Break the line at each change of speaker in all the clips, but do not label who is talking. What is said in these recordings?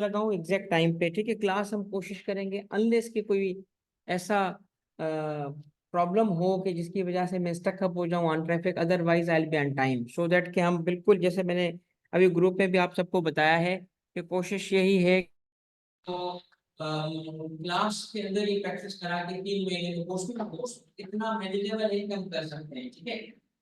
लगाऊं exact time पे, ठीक है। क्लास हम कोशिश करेंगे अनलेस कि कोई ऐसा प्रॉब्लम हो कि जिसकी वजह से मैं स्टक अप हो जाऊं on traffic, otherwise I will be on time, so that कि हम बिल्कुल, जैसे मैंने अभी ग्रुप में भी आप सबको बताया है कि कोशिश यही है। तो क्लास के अंदर ये प्रैक्टिस करा के 3 महीने में कोर्स में कोर्स इतना मैनेजेबल है कि हम कर सकते हैं, ठीक है।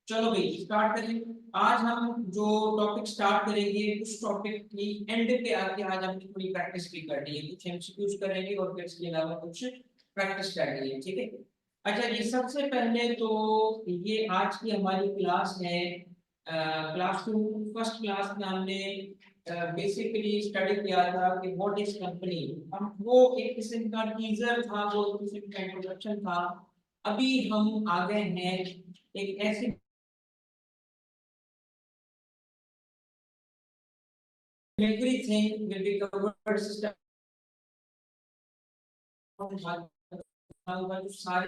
चलो भाई स्टार्ट करें। आज हम जो टॉपिक स्टार्ट करेंगे उस टॉपिक की एंड पे आके आज हमने थोड़ी प्रैक्टिस भी करनी है, कुछ एमसीक्यूज करेंगे और फिर इसके अलावा कुछ प्रैक्टिस करनी है, ठीक है। अच्छा ये सबसे पहले तो ये आज की हमारी क्लास है क्लास टू। फर्स्ट क्लास में हमने बेसिकली स्टडी किया था कि व्हाट इज कंपनी। हम वो एक किस्म का टीजर था, वो एक किस्म का इंट्रोडक्शन था। अभी हम आ गए हैं एक ऐसी everything will be covered system सारे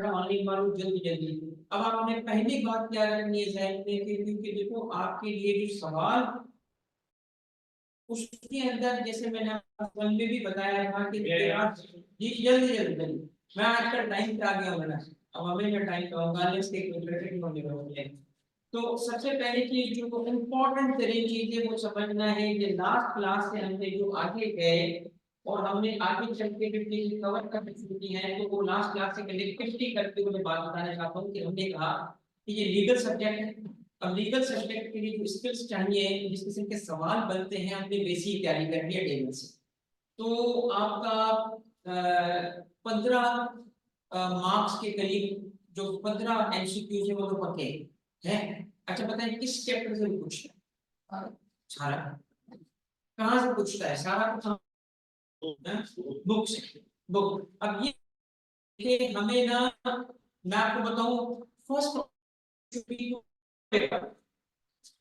ऑनलाइन मालूम जल्दी जल्दी। अब आपने पहली बात क्या करनी है जहन में कि क्योंकि देखो आपके लिए जो सवाल उसके अंदर, जैसे मैंने आपको में भी बताया था कि आज जी जल्दी जल्दी जल्दी मैं आजकल टाइम पे आ गया हूँ ना। अब हमें मैं टाइम कहूंगा लेट्स टेक इंटरेक्टिव होने वाली है। तो सबसे पहले चीज जो इम्पोर्टेंट तरीन चीज है वो समझना है कि लास्ट क्लास से हमने जो आगे गए और हमने आगे चल के जो चीज कवर करनी शुरू की है, तो वो लास्ट क्लास से कनेक्टिविटी करते हुए बात बताना चाहता हूँ कि हमने कहा कि ये लीगल सब्जेक्ट है। अब लीगल सब्जेक्ट के लिए जो स्किल्स चाहिए, जिस किस्म के सवाल बनते हैं, हमने बेसिक तैयारी करनी है टेबल से। तो आपका 15 मार्क्स के करीब जो 15 एमसीक्यू है वो तो पक्के हैं। अच्छा बताएं किस चैप्टर से पूछता है? सारा कहाँ से पूछता है? सारा बुक से। बुक अब ये हमें ना, मैं आपको बताऊं, फर्स्ट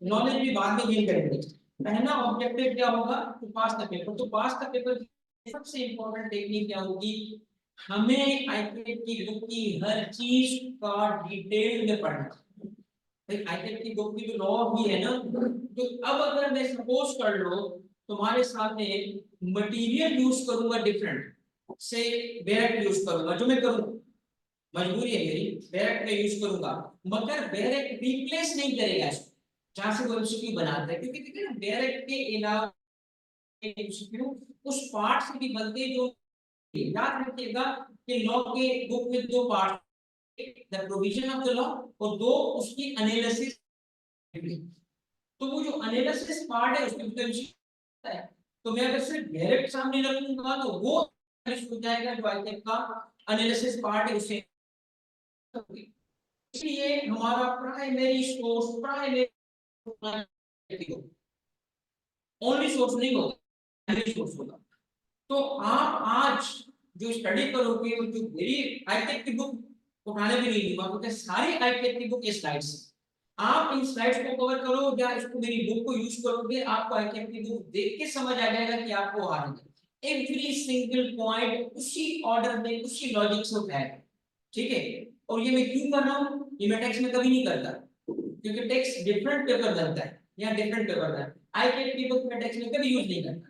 नॉलेज भी बाद में गेन करेंगे। पहला ऑब्जेक्टिव क्या होगा? To pass the paper. तो पास द पेपर सबसे इंपॉर्टेंट टेक्निक क्या होगी? हमें आईक्यूएट की बुक की हर चीज का डिटेल में पढ़ना। भाई आईक्यूएट की बुक की जो लॉ भी है ना, तो अब अगर मैं सपोज कर लो तुम्हारे सामने मटेरियल यूज करूंगा डिफरेंट से डायरेक्ट यूज करूंगा, जो मैं करूंगा मजबूरी है मेरी, डायरेक्ट में यूज करूंगा, मगर डायरेक्ट रिप्लेस नहीं करेगा इसको जहां से वो एमसीक्यू बनाता है। क्योंकि देखिए ना डायरेक्ट के अलावा एमसीक्यू उस पार्ट से भी बनते हैं जो, याद रखिएगा कि लॉ के बुक में दो part, the provision of the law और दो उसकी एनालिसिस। तो वो जो एनालिसिस पार्ट है उसमें तो एमसीक्यू है। तो मैं अगर सिर्फ डायरेक्ट सामने रखूंगा तो वो हो जाएगा जो आई का एनालिसिस पार्ट है उसे। इसलिए हमारा primary source primary only source नहीं होगा, प्राइमरी सोर्स होगा। तो आप आज जो स्टडी करोगे वो जो मेरी आईटेक की बुक उठाने भी नहीं दूंगा, क्योंकि सारी आईटेक की बुक ये स्लाइड्स, आप इन स्लाइड्स को कवर करो या इसको मेरी बुक को यूज करोगे, आपको आईटेक की बुक देख के समझ आ जाएगा कि आपको आ रही है। एवरी सिंगल पॉइंट उसी ऑर्डर में उसी लॉजिक से उठाएगा, ठीक है। और ये मैं क्यों कर रहा हूँ? ये मैं टेक्स्ट में कभी नहीं करता, क्योंकि टेक्स्ट डिफरेंट पेपर बनता है या डिफरेंट पेपर बनता है। आईटेक की बुक में टेक्स्ट में कभी यूज नहीं करता,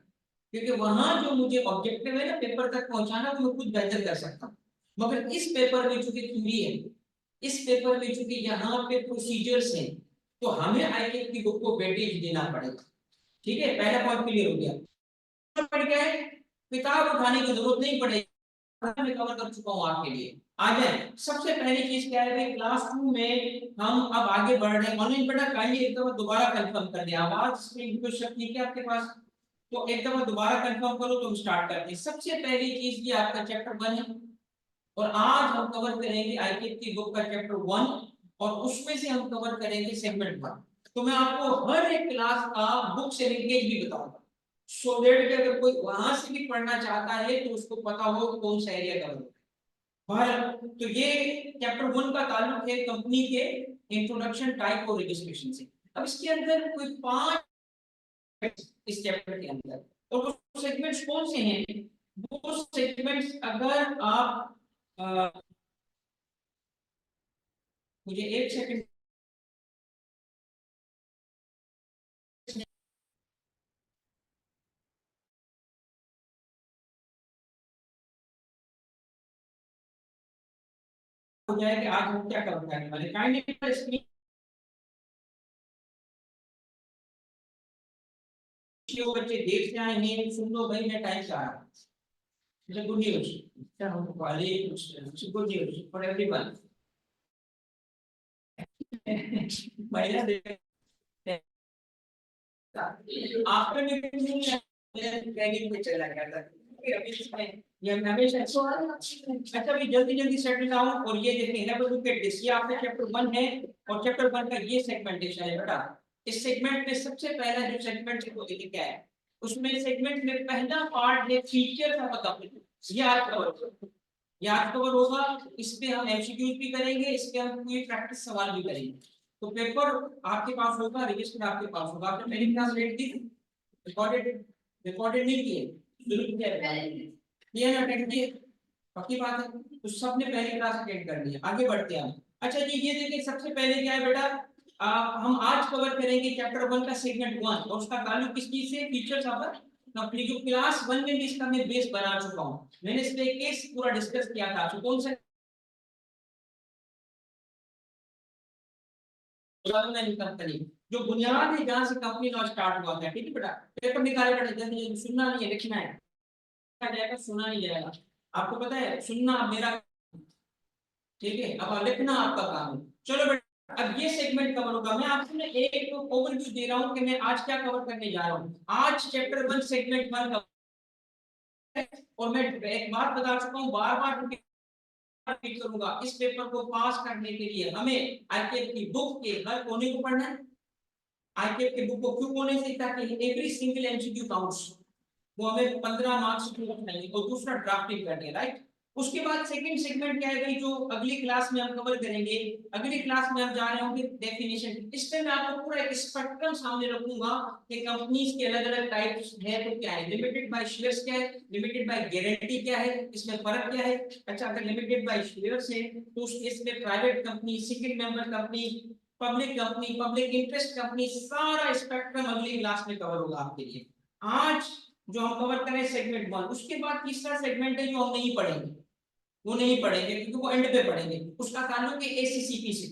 क्योंकि वहां जो मुझे ऑब्जेक्टिव है ना पेपर तक पहुंचाना, वो मैं खुद बेहतर कर सकता हूँ। मगर इस पेपर में चूंकि थ्योरी है, इस पेपर में चूंकि यहाँ पे प्रोसीजर्स हैं, तो हमें आईकेट की बुक को वेटेज देना पड़ेगा, ठीक है। पहला पॉइंट क्लियर हो गया। पड़ गया है, किताब उठाने की जरूरत नहीं पड़ेगी, मैं कवर कर चुका हूँ आपके लिए। आ जाए, सबसे पहली चीज क्या है भाई, क्लास 2 में हम अब आगे बढ़ रहे हैं। ऑनलाइन पढ़ा चाहिए, एक दफा दोबारा कंफर्म कर दिया, आवाज स्क्रीन पे शक नहीं क्या आपके पास? तो एक दफा दोबारा कंफर्म करो तो हम स्टार्ट करते हैं। सबसे पहली चीज ये आपका चैप्टर 1 है और आज हम कवर करेंगे आईकेट की बुक का चैप्टर 1 और उसमें से हम कवर करेंगे सेगमेंट 1। तो मैं आपको हर एक क्लास का बुक से लिंकेज भी बताऊंगा, सो दैट कि अगर कोई वहां से भी पढ़ना चाहता है तो उसको पता हो कौन सा एरिया कवर है। तो ये चैप्टर 1 का ताल्लुक है कंपनी के इंट्रोडक्शन, टाइप और रजिस्ट्रेशन से। अब इसके अंदर कोई 5 इस चैप्टर के अंदर, और वो सेगमेंट्स कौन से हैं? वो सेगमेंट्स अगर आप मुझे एक सेकंड हो जाए कि आज हम क्या कवर करने वाले। काइंडली बच्चे देर से आए हैं, सुन लो भाई, मैं टाइम से आ रहा हूँ। Good news, good news for everyone. After training में चला गया था, ये हमेशा अच्छा भी जल्दी जल्दी सेटल डाउन। और ये देखिए have a look at this, ये आपका चैप्टर 1 है और चैप्टर 1 का ये सेगमेंटेशन है बेटा। इस सेगमेंट में सबसे पहला जो सेगमेंट है वो देखिए क्या है, उसमें सेगमेंट में पहला पार्ट है फीचर्स ऑफ अ कंपनी। ये आज कवर, याद कवर होगा। इस पे हम एमसीक्यूज भी करेंगे, इस पे हम कोई प्रैक्टिस सवाल भी करेंगे। तो पेपर आपके पास होगा, रजिस्टर आपके पास होगा। आपने पहली क्लास रेड दी, रिकॉर्डेड रिकॉर्डेड नहीं किए, जरूर किया ना, अटेंड किए, पक्की बात है। तो सबने पहली क्लास अटेंड कर लिया, आगे बढ़ते हैं हम। अच्छा जी, ये देखिए सबसे पहले क्या है बेटा, हम आज कवर करेंगे चैप्टर 1 का सेगमेंट 1 और उसका ताल्लुक किस चीज से, फीचर्स ऑफ कंपनी। जो क्लास 1 में भी इसका मैं बेस बना चुका हूं, मैंने इस पे केस पूरा डिस्कस किया था। तो कौन सा कंपनी, जो बुनियाद है जहां से कंपनी का स्टार्ट हुआ था, ठीक है बेटा। पेपर निकाले बेटा, जल्दी जल्दी, सुनना नहीं है, लिखना है। जाएगा सुना नहीं जाएगा, आपको पता है, सुनना मेरा, ठीक है, अब लिखना आपका काम है। चलो बेटा, अब ये सेगमेंट कवर होगा। मैं आपको ना एक ओवरव्यू दे रहा हूँ कि मैं आज क्या कवर करने जा रहा हूँ। आज चैप्टर 1 सेगमेंट 1 का, और मैं एक बात बता चुका हूँ, बार बार रिपीट करूंगा, इस पेपर को पास करने के लिए हमें आईकेएफ की बुक के हर कोने को पढ़ना है। आईकेएफ की बुक को क्यों पढ़ने से, ताकि एवरी सिंगल एमसीक्यू काउंट्स, वो हमें 15 मार्क्स की नहीं, और दूसरा ड्राफ्टिंग करनी है, राइट। उसके बाद सेकंड सेगमेंट क्या है, जो अगली क्लास में हम कवर करेंगे। अगली क्लास में हम जा रहे होंगे डेफिनेशन। इस पे मैं आपको पूरा एक स्पेक्ट्रम सामने रखूंगा कि कंपनीज के अलग अलग टाइप्स है। तो क्या है लिमिटेड बाय शेयर्स, क्या है लिमिटेड बाय गारंटी, क्या है इसमें फर्क क्या है। अच्छा, अगर लिमिटेड बाय शेयर्स है तो इसमें private company, single member company, public company, public interest company, सारा स्पेक्ट्रम अगली क्लास में कवर होगा आपके लिए। आज जो हम कवर करें सेगमेंट 1, उसके बाद तीसरा सेगमेंट है जो हम नहीं पढ़ेंगे, वो नहीं पढ़ेंगे क्योंकि वो एंड पे पढ़ेंगे। उसका ताल्लुक है एसीसीपी से।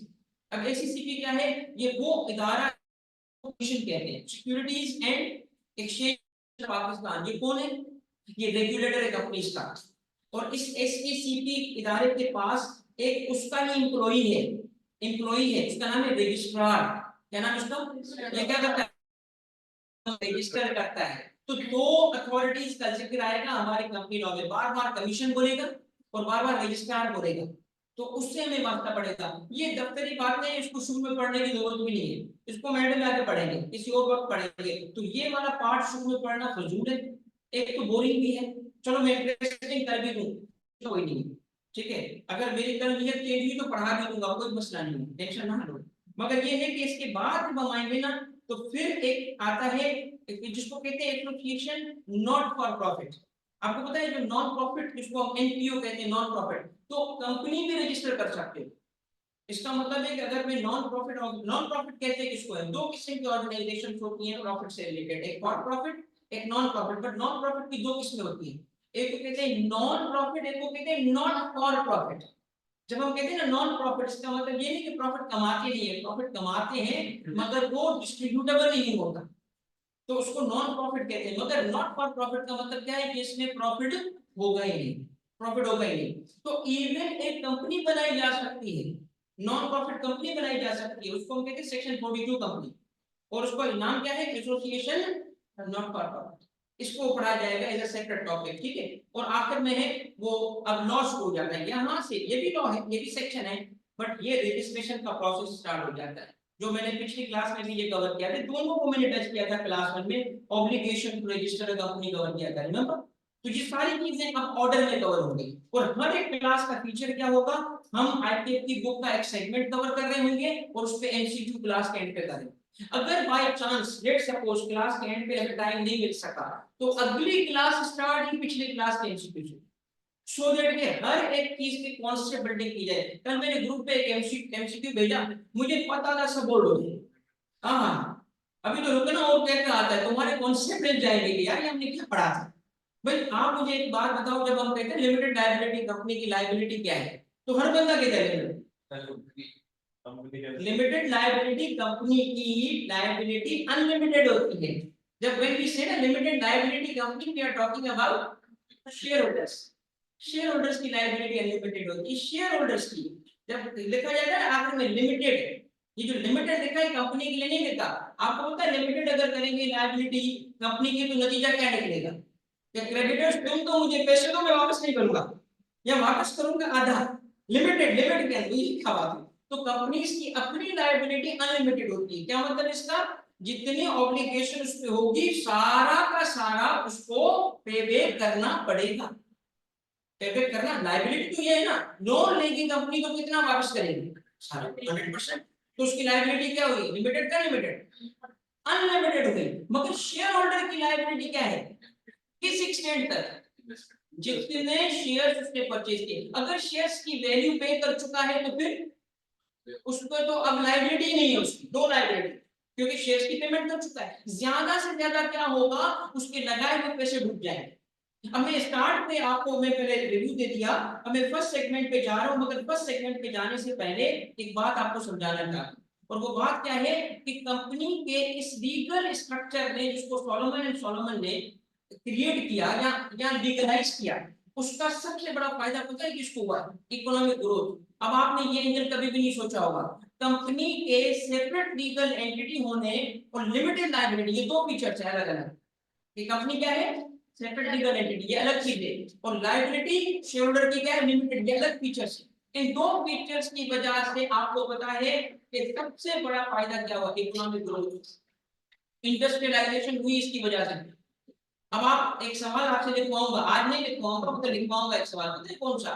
अब एसीसीपी क्या है, ये वो इदारा, कमीशन कहते हैं, सिक्योरिटीज एंड एक्सचेंज पाकिस्तान। ये कौन है, ये रेगुलेटर है कंपनीज का। और इस एसईसीपी इदारे के पास एक उसका ही एम्प्लॉई है, उसका नाम है रजिस्ट्रार। क्या नाम उसका, ये क्या करता है, रजिस्टर करता है। तो दो अथॉरिटीज का जिक्र आएगा हमारे कंपनी लॉ में, बार बार कमीशन बोलेगा और बार बार रजिस्ट्रार बोलेगा, तो उससे हमें वास्ता पड़ेगा। ये दफ्तरी बातें हैं, इसको शुरू में पढ़ने की जरूरत भी नहीं है, इसको एंड में आके पढ़ेंगे, किसी और वक्त पढ़ेंगे। तो ये वाला पार्ट शुरू में पढ़ना फजूल है, एक तो बोरिंग भी है। चलो मैं इंटरेस्टिंग कर भी दूं, कोई नहीं, ठीक है। अगर मेरी कल नीयत चेंज हुई तो पढ़ा भी दूंगा, कोई मसला नहीं है, टेंशन ना लो। मगर ये है कि इसके बाद जब हम आएंगे ना, तो फिर एक आता है जिसको कहते हैं एसोसिएशन नॉट फॉर प्रॉफिट। आपको पता है जो नॉन प्रॉफिट, जिसको हम एनपीओ कहते हैं, नॉन प्रॉफिट, तो कंपनी भी रजिस्टर कर सकते हो। इसका मतलब है कि अगर मैं नॉन प्रॉफिट कहते हैं किसको है, दो किस्म की ऑर्गेनाइजेशन होती हैं प्रॉफिट से रिलेटेड, एक फॉर प्रॉफिट, एक non profit. But non profit की दो किस्में होती हैं, एक को कहते हैं नॉन प्रॉफिट, एक को कहते हैं नॉट फॉर प्रॉफिट। जब हम कहते हैं ना नॉन प्रॉफिट, इसका मतलब ये नहीं कि प्रॉफिट कमाते नहीं है, प्रॉफिट कमाते हैं मगर वो डिस्ट्रीब्यूटेबल नहीं होता, तो उसको नॉन प्रॉफिट कहते हैं। मगर नॉट फॉर प्रॉफिट का मतलब क्या है कि इसमें प्रॉफिट होगा ही नहीं, प्रॉफिट होगा ही नहीं। तो इवन एक कंपनी बनाई जा सकती है, नॉन प्रॉफिट कंपनी बनाई जा सकती है, उसको हम कहते हैं सेक्शन 42 कंपनी, और उसका नाम क्या है, एसोसिएशन नॉट फॉर प्रॉफिट। इसको पढ़ा जाएगा एज अ सेपरेट टॉपिक, ठीक है। और आखिर में है वो, अब लॉ शुरू हो जाता है यहाँ से, ये भी लॉ है, ये भी सेक्शन है, बट ये रजिस्ट्रेशन का प्रोसेस स्टार्ट हो जाता है, जो मैंने पिछली क्लास में भी ये कवर किया था। दोनों को मैंने टच किया था क्लास 1 में, obligation to register company cover किया था, रिमेंबर। तो ये सारी चीजें अब ऑर्डर में कवर होंगी, और हर एक क्लास का फीचर क्या होगा, हम आईटीएफ की बुक का एक सेगमेंट कवर कर रहे होंगे और उस पे एमसीक्यू क्लास के एंड पे करेंगे। अगर by chance let suppose class के एंड पे अगर टाइम नहीं मिल सका, तो अगली क्लास स्टार्ट ही पिछली क्लास के एमसीक्यू से, सो दैट के हर एक चीज की कॉन्सेप्ट बिल्डिंग की जाए। कल मैंने ग्रुप पे एक एमसीक्यू भेजा, मुझे पता था सब बोल रहे थे, हाँ अभी तो रुके ना, और क्या क्या आता है तुम्हारे कॉन्सेप्ट मिल जाएंगे कि यार ये हमने क्या पढ़ा था। भाई आप मुझे एक बात बताओ, जब हम कहते हैं लिमिटेड लायबिलिटी, कंपनी की लायबिलिटी क्या है, तो हर बंदा कहता है लिमिटेड लायबिलिटी कंपनी की लायबिलिटी अनलिमिटेड होती है। जब when we say ना limited liability company, we are talking about share holders की लायबिलिटी अनलिमिटेड होती है। शेयर होल्डर्स की जब लिखा जाता है आखिर में लिमिटेड, ये जो लिमिटेड लिखा है कंपनी के लिए नहीं लिखा। आपको पता है लिमिटेड अगर करेंगे लायबिलिटी कंपनी की तो नतीजा क्या निकलेगा कि क्रेडिटर्स तुम तो मुझे पैसे दो, मैं वापस नहीं करूंगा या वापस करूंगा आधा। लिमिटेड लिमिट के अंदर ये क्या बात है। तो कंपनीज की अपनी लायबिलिटी अनलिमिटेड होती है। क्या मतलब इसका, जितनी ऑब्लिगेशन उस पे होगी सारा का सारा उसको पे बैक करना पड़ेगा। पे बैक करना, लायबिलिटी तो ये है ना, लोन लेगी कंपनी तो कितना वापस करेगी, सारा 100%। तो उसकी लायबिलिटी क्या हुई, लिमिटेड का लिमिटेड अनलिमिटेड हो गई। मगर शेयर होल्डर की लायबिलिटी क्या है, किस एक्सटेंट तक, जितने शेयर्स उसने परचेज किए। अगर शेयर्स की वैल्यू पे कर चुका है तो फिर उसको तो अब लायबिलिटी नहीं है उसकी, दो लायबिलिटी, क्योंकि शेयर्स की पेमेंट कर चुका है। ज्यादा से ज्यादा क्या होगा, उसके लगाए हुए पैसे डूब जाएंगे। अब मैं स्टार्ट पे आपको मैं पहले रिव्यू दे दिया, अब मैं फर्स्ट सेगमेंट पे जा रहा हूं। मगर फर्स्ट सेगमेंट पे जाने से पहले एक बात आपको समझाना चाहता हूं, और वो बात क्या है कि कंपनी के इस लीगल स्ट्रक्चर ने जिसको सोलोमन एंड सोलोमन ने क्रिएट किया या लीगलाइज किया, उसका सबसे बड़ा फायदा पता है किसको हुआ, इकोनॉमिक ग्रोथ। अब आपने ये एंगल कभी भी नहीं सोचा होगा, कंपनी के सेपरेट लीगल एंटिटी होने और लिमिटेड लायबिलिटी, ये दो फीचर्स है अलग अलग। कि कंपनी क्या है, सेपरेट लीगल एंटिटी, ये अलग चीज है, और लायबिलिटी शेयर होल्डर की क्या है, लिमिटेड, ये अलग फीचर्स है। इन दो फीचर्स की वजह से आपको पता है कि सबसे बड़ा फायदा क्या हुआ, इकोनॉमिक ग्रोथ, इंडस्ट्रियलाइजेशन हुई इसकी वजह से। अब आप एक सवाल आपसे लिखवाऊंगा, आज नहीं लिखवाऊंगा मतलब लिखवाऊंगा एक सवाल, पता है कौन सा,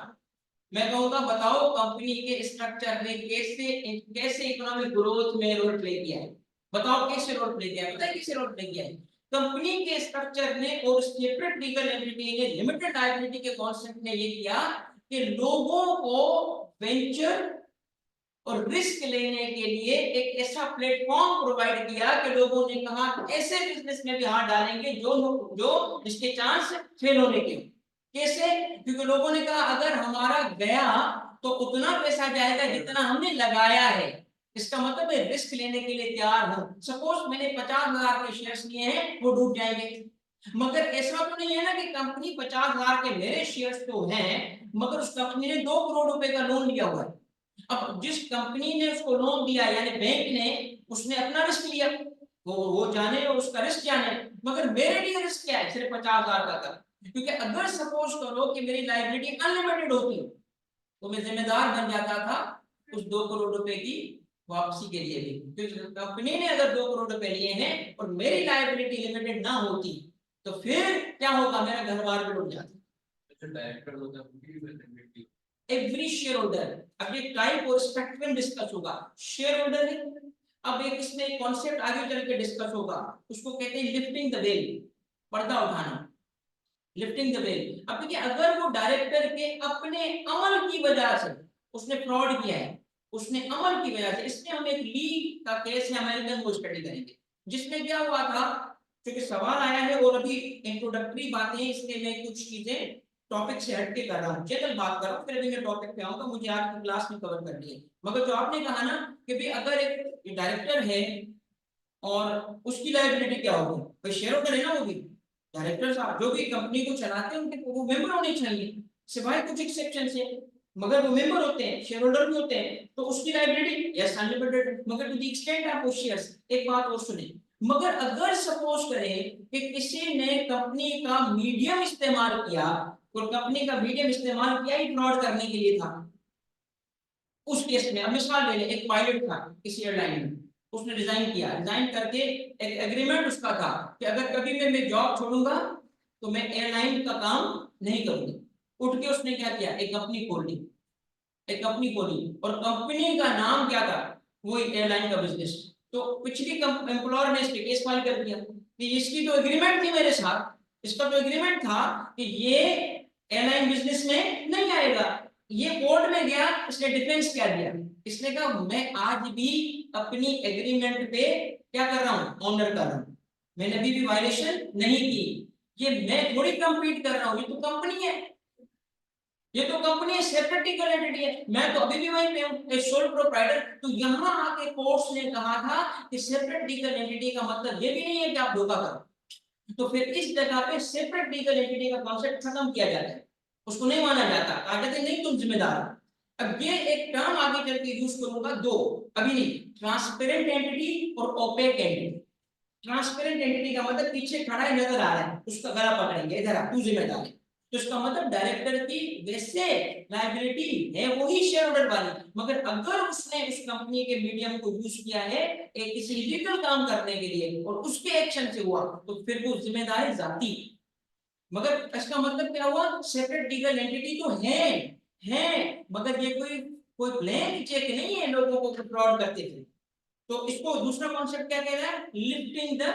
मैं कहूंगा बताओ कंपनी के स्ट्रक्चर ने कैसे कैसे इकोनॉमिक ग्रोथ में रोल प्ले किया है। बताओ कैसे रोल प्ले किया है, पता है कैसे रोल प्ले किया है। कंपनी के स्ट्रक्चर ने और सेपरेट लीगल एंटिटी ने, लिमिटेड लायबिलिटी के कॉन्सेप्ट ने ये किया कि लोगों को वेंचर और रिस्क लेने के लिए एक ऐसा प्लेटफॉर्म प्रोवाइड किया कि लोगों ने कहा ऐसे बिजनेस में भी हाथ डालेंगे जो जिसके चांस फेल होने के। कैसे, क्योंकि लोगों ने कहा अगर हमारा गया तो उतना पैसा जाएगा जितना हमने लगाया है, इसका मतलब है रिस्क लेने के लिए तैयार हो। सपोज मैंने 50,000 के शेयर्स लिए हैं, वो डूब जाएंगे। मगर ऐसा तो नहीं है ना कि कंपनी 50,000 के मेरे शेयर्स तो हैं, मगर उस कंपनी ने 2 करोड़ रुपए का लोन लिया हुआ है। अब जिस कंपनी ने उसको लोन दिया यानी बैंक ने, उसने अपना रिस्क लिया, वो जाने और उसका रिस्क जाने। मगर मेरे लिए रिस्क क्या है, सिर्फ 50,000 का था। क्योंकि अगर सपोज करो कि मेरी लायबिलिटी अनलिमिटेड होती तो मैं जिम्मेदार बन जाता था उस 2 करोड़ रुपए की वापसी के लिए भी। क्योंकि कंपनी ने अगर 2 करोड़ रुपए लिए हैं और मेरी लायबिलिटी लिमिटेड ना होती तो फिर क्या होगा, मेरा घर बार भी डूब जाता। एवरी शेयर होल्डर, अब ये टाइप और स्पेक्ट्रम डिस्कस होगा। शेयर होल्डर है, अब एक इसमें एक कॉन्सेप्ट आगे चल के डिस्कस होगा, उसको कहते हैं लिफ्टिंग द वेल, पर्दा उठाना, लिफ्टिंग द वेल। अब देखिए अगर वो डायरेक्टर के अपने अमल की वजह से उसने फ्रॉड किया है, उसने अमल की वजह से, इसमें हम एक ली का केस है अमेरिकन को स्टडी करेंगे, जिसमें क्या हुआ था, क्योंकि सवाल आया है और अभी इंट्रोडक्टरी बातें इसलिए मैं कुछ चीजें टॉपिक से हटके कर रहा हूँ, जनरल बात कर रहा हूँ, फिर भी मैं टॉपिक पे आऊंगा, मुझे आज की क्लास में कवर करनी है। मगर जो आपने कहा ना कि भाई अगर एक डायरेक्टर है और उसकी लायबिलिटी क्या होगी, भाई शेयर होल्डर है ना, वो भी डायरेक्टर साहब जो भी कंपनी को चलाते हैं उनके वो मेंबर होने चाहिए, सिवाय कुछ एक्सेप्शन से, मगर वो मेंबर होते हैं, शेयर होल्डर भी होते हैं, तो उसकी लायबिलिटी यस अनलिमिटेड, मगर to the extent of shares. एक बात और सुने, मगर अगर सपोज करें कि किसी ने कंपनी का मीडियम इस्तेमाल किया और कंपनी का मीडियम इस्तेमाल किया ही फ्रॉड करने के लिए था, उस केस में अब मिसाल ले लें, एक पायलट था किसी एयरलाइन में, उसने रिजाइन किया, रिजाइन करके एक एग्रीमेंट उसका था कि अगर कभी मैं जॉब छोड़ूंगा तो मैं एयरलाइन का काम नहीं करूंगा। उठ के उसने क्या किया, एक कंपनी खोल ली, एक कंपनी खोली, और कंपनी का नाम क्या था, वो एयरलाइन का बिजनेस। तो पिछली एम्प्लॉयर ने इस पे केस फाइल कर दिया कि इसकी तो एग्रीमेंट थी मेरे साथ, इसका तो एग्रीमेंट था कि ये एयरलाइन बिजनेस में नहीं आएगा। ये कोर्ट में गया, इसने डिफेंस क्या दिया, इसने कहा मैं आज भी अपनी एग्रीमेंट पे क्या कर रहा हूँ, ऑनर कर रहा हूँ, मैंने अभी भी वायलेशन नहीं की, ये मैं थोड़ी कंपीट कर रहा हूँ, ये तो कंपनी है। ये तो कंपनी सेपरेट लीगल एंटिटी है, मैं तो अभी भी वहीं पे हूँ, एक सोल प्रोप्राइटर। तो यहाँ आके कोर्ट्स ने कहा था कि सेपरेट लीगल एंटिटी का मतलब ये भी नहीं है कि आप धोखा करो। तो फिर इस जगह पे सेपरेट लीगल एंटिटी का कॉन्सेप्ट खत्म किया जाता है, उसको नहीं माना जाता, कहा जाता है नहीं तुम जिम्मेदार हो। अब ये एक टर्म आगे चल के यूज करूंगा दो, अभी नहीं, ट्रांसपेरेंट एंटिटी और ओपेक एंटिटी। ट्रांसपेरेंट एंटिटी का मतलब पीछे खड़ा ही नजर आ रहा है, उसका गला पकड़ेंगे, इधर आ तू जिम्मेदार है। तो इसका मतलब डायरेक्टर की वैसे लायबिलिटी है वही शेयर होल्डर वाली, मगर अगर उसने उस कंपनी के मीडियम को यूज किया है एक किसी इलीगल काम करने के लिए और उसके एक्शन से हुआ, तो फिर वो जिम्मेदारी जाती। मगर इसका मतलब क्या हुआ, सेपरेट लीगल एंटिटी तो है, मगर ये कोई कोई ब्लैंक चेक नहीं है लोगों को फ्रॉड करते थे। तो इसको दूसरा कॉन्सेप्ट क्या कह रहा है, लिफ्टिंग द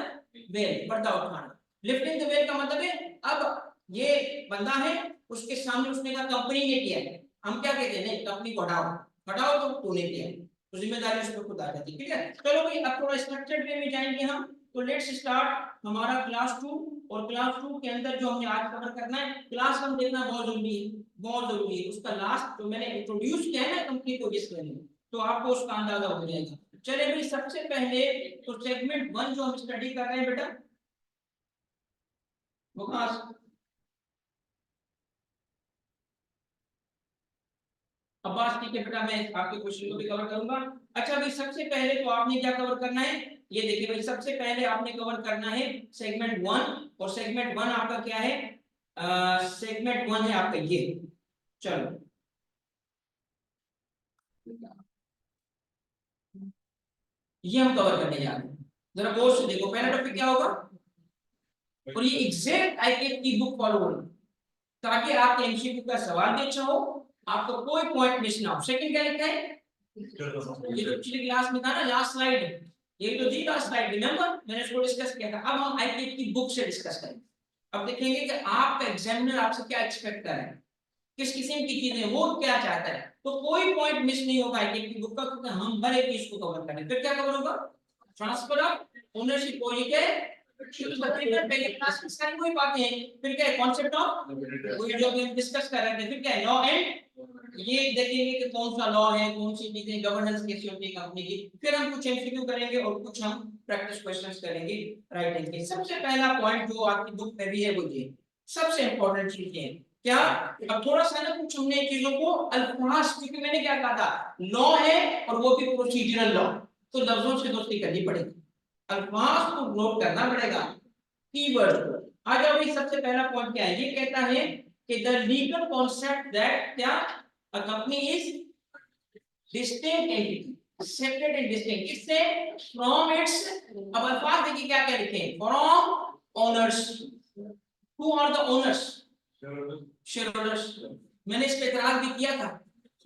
वेल, पर्दा उठाना। लिफ्टिंग द वेल का मतलब है अब ये बंदा है, उसके सामने उसने कहा कंपनी ने किया है, हम क्या कहते हैं नहीं कंपनी को हटाओ, हटाओ तो तूने किया है, तो जिम्मेदारी उस पर खुद आ जाती है। ठीक है, चलो भाई अब थोड़ा स्ट्रक्चर्ड वे में जाएंगे हम। तो लेट्स स्टार्ट हमारा क्लास 2, और क्लास 2 के अंदर जो हमने आज कवर करना है, क्लास 1 देखना बहुत जरूरी है, बहुत जरूरी है। उसका लास्ट जो मैंने इंट्रोड्यूस किया है ना कंपनी को जिसके लिए, तो आपको उसका अंदाजा हो जाएगा। चलिए भाई सबसे पहले तो सेगमेंट 1 जो हम स्टडी कर रहे हैं बेटा, मुखास अब्बास, ठीक है बेटा, मैं आपके क्वेश्चन को भी कवर करूंगा। अच्छा भाई सबसे पहले तो आपने क्या कवर करना है, ये देखिए भाई सबसे पहले आपने कवर करना है सेगमेंट 1, और सेगमेंट 1 आपका क्या है, सेगमेंट 1 है आपका ये। चलो ये हम कवर करने जा रहे हैं, जरा गौर से देखो पहला टॉपिक क्या होगा, और ये एग्जैक्ट आईकेएफ की बुक फॉलो करो ताकि आपके एमसीक्यू का सवाल भी अच्छा हो, आपको कोई पॉइंट मिस ना हो। सेकंड क्या लिखा है, ये तो पिछली क्लास में था ना लास्ट स्लाइड, ये तो जी लास्ट स्लाइड रिमेंबर मैंने इसको डिस्कस किया था। अब हम आईकेएफ की बुक से डिस्कस करेंगे। अब देखेंगे कि आपका एग्जामिनर आपसे क्या एक्सपेक्ट कर रहा है, किस किस्म की चीजें वो क्या चाहता है, तो कोई पॉइंट मिस नहीं होगा आईकेएफ की बुक का, क्योंकि हम हर एक चीज को कवर करेंगे। फिर क्या कवर होगा, ट्रांसफर ऑफ ओनरशिप हो, ये क्या है तकरीबन पहले क्लास में सारी वही बातें हैं। फिर क्या है कॉन्सेप्ट ऑफ, वही जो हम डिस्कस कर रहे थे। फिर क्या है लॉ एंड, ये देखेंगे कि कौन सा लॉ है, कौन सी चीजें गवर्नेंस कैसी होती है कंपनी की। फिर हम कुछ एमसीक्यू करेंगे और कुछ हम प्रैक्टिस क्वेश्चंस करेंगे राइटिंग के। सबसे पहला पॉइंट जो आपकी बुक में भी है वो ये सबसे इंपॉर्टेंट चीज है क्या। अब थोड़ा सा ना कुछ हमने चीजों को अल्फाज, क्योंकि मैंने क्या कहा था लॉ है और वो भी प्रोसीजरल लॉ, तो लफ्जों से दोस्ती करनी पड़ेगी, अल्फाज को नोट करना पड़ेगा, कीवर्ड को। आ जाओ भाई सबसे पहला पॉइंट क्या है, ये कहता है कि द लीगल कॉन्सेप्ट दैट क्या a company is distinct entity, separate and distinct, इससे फ्रॉम इट्स। अब अल्फाज देखिए क्या क्या लिखे हैं, from owners, who are the owners, shareholders. मैंने इस पे इतराज भी किया था,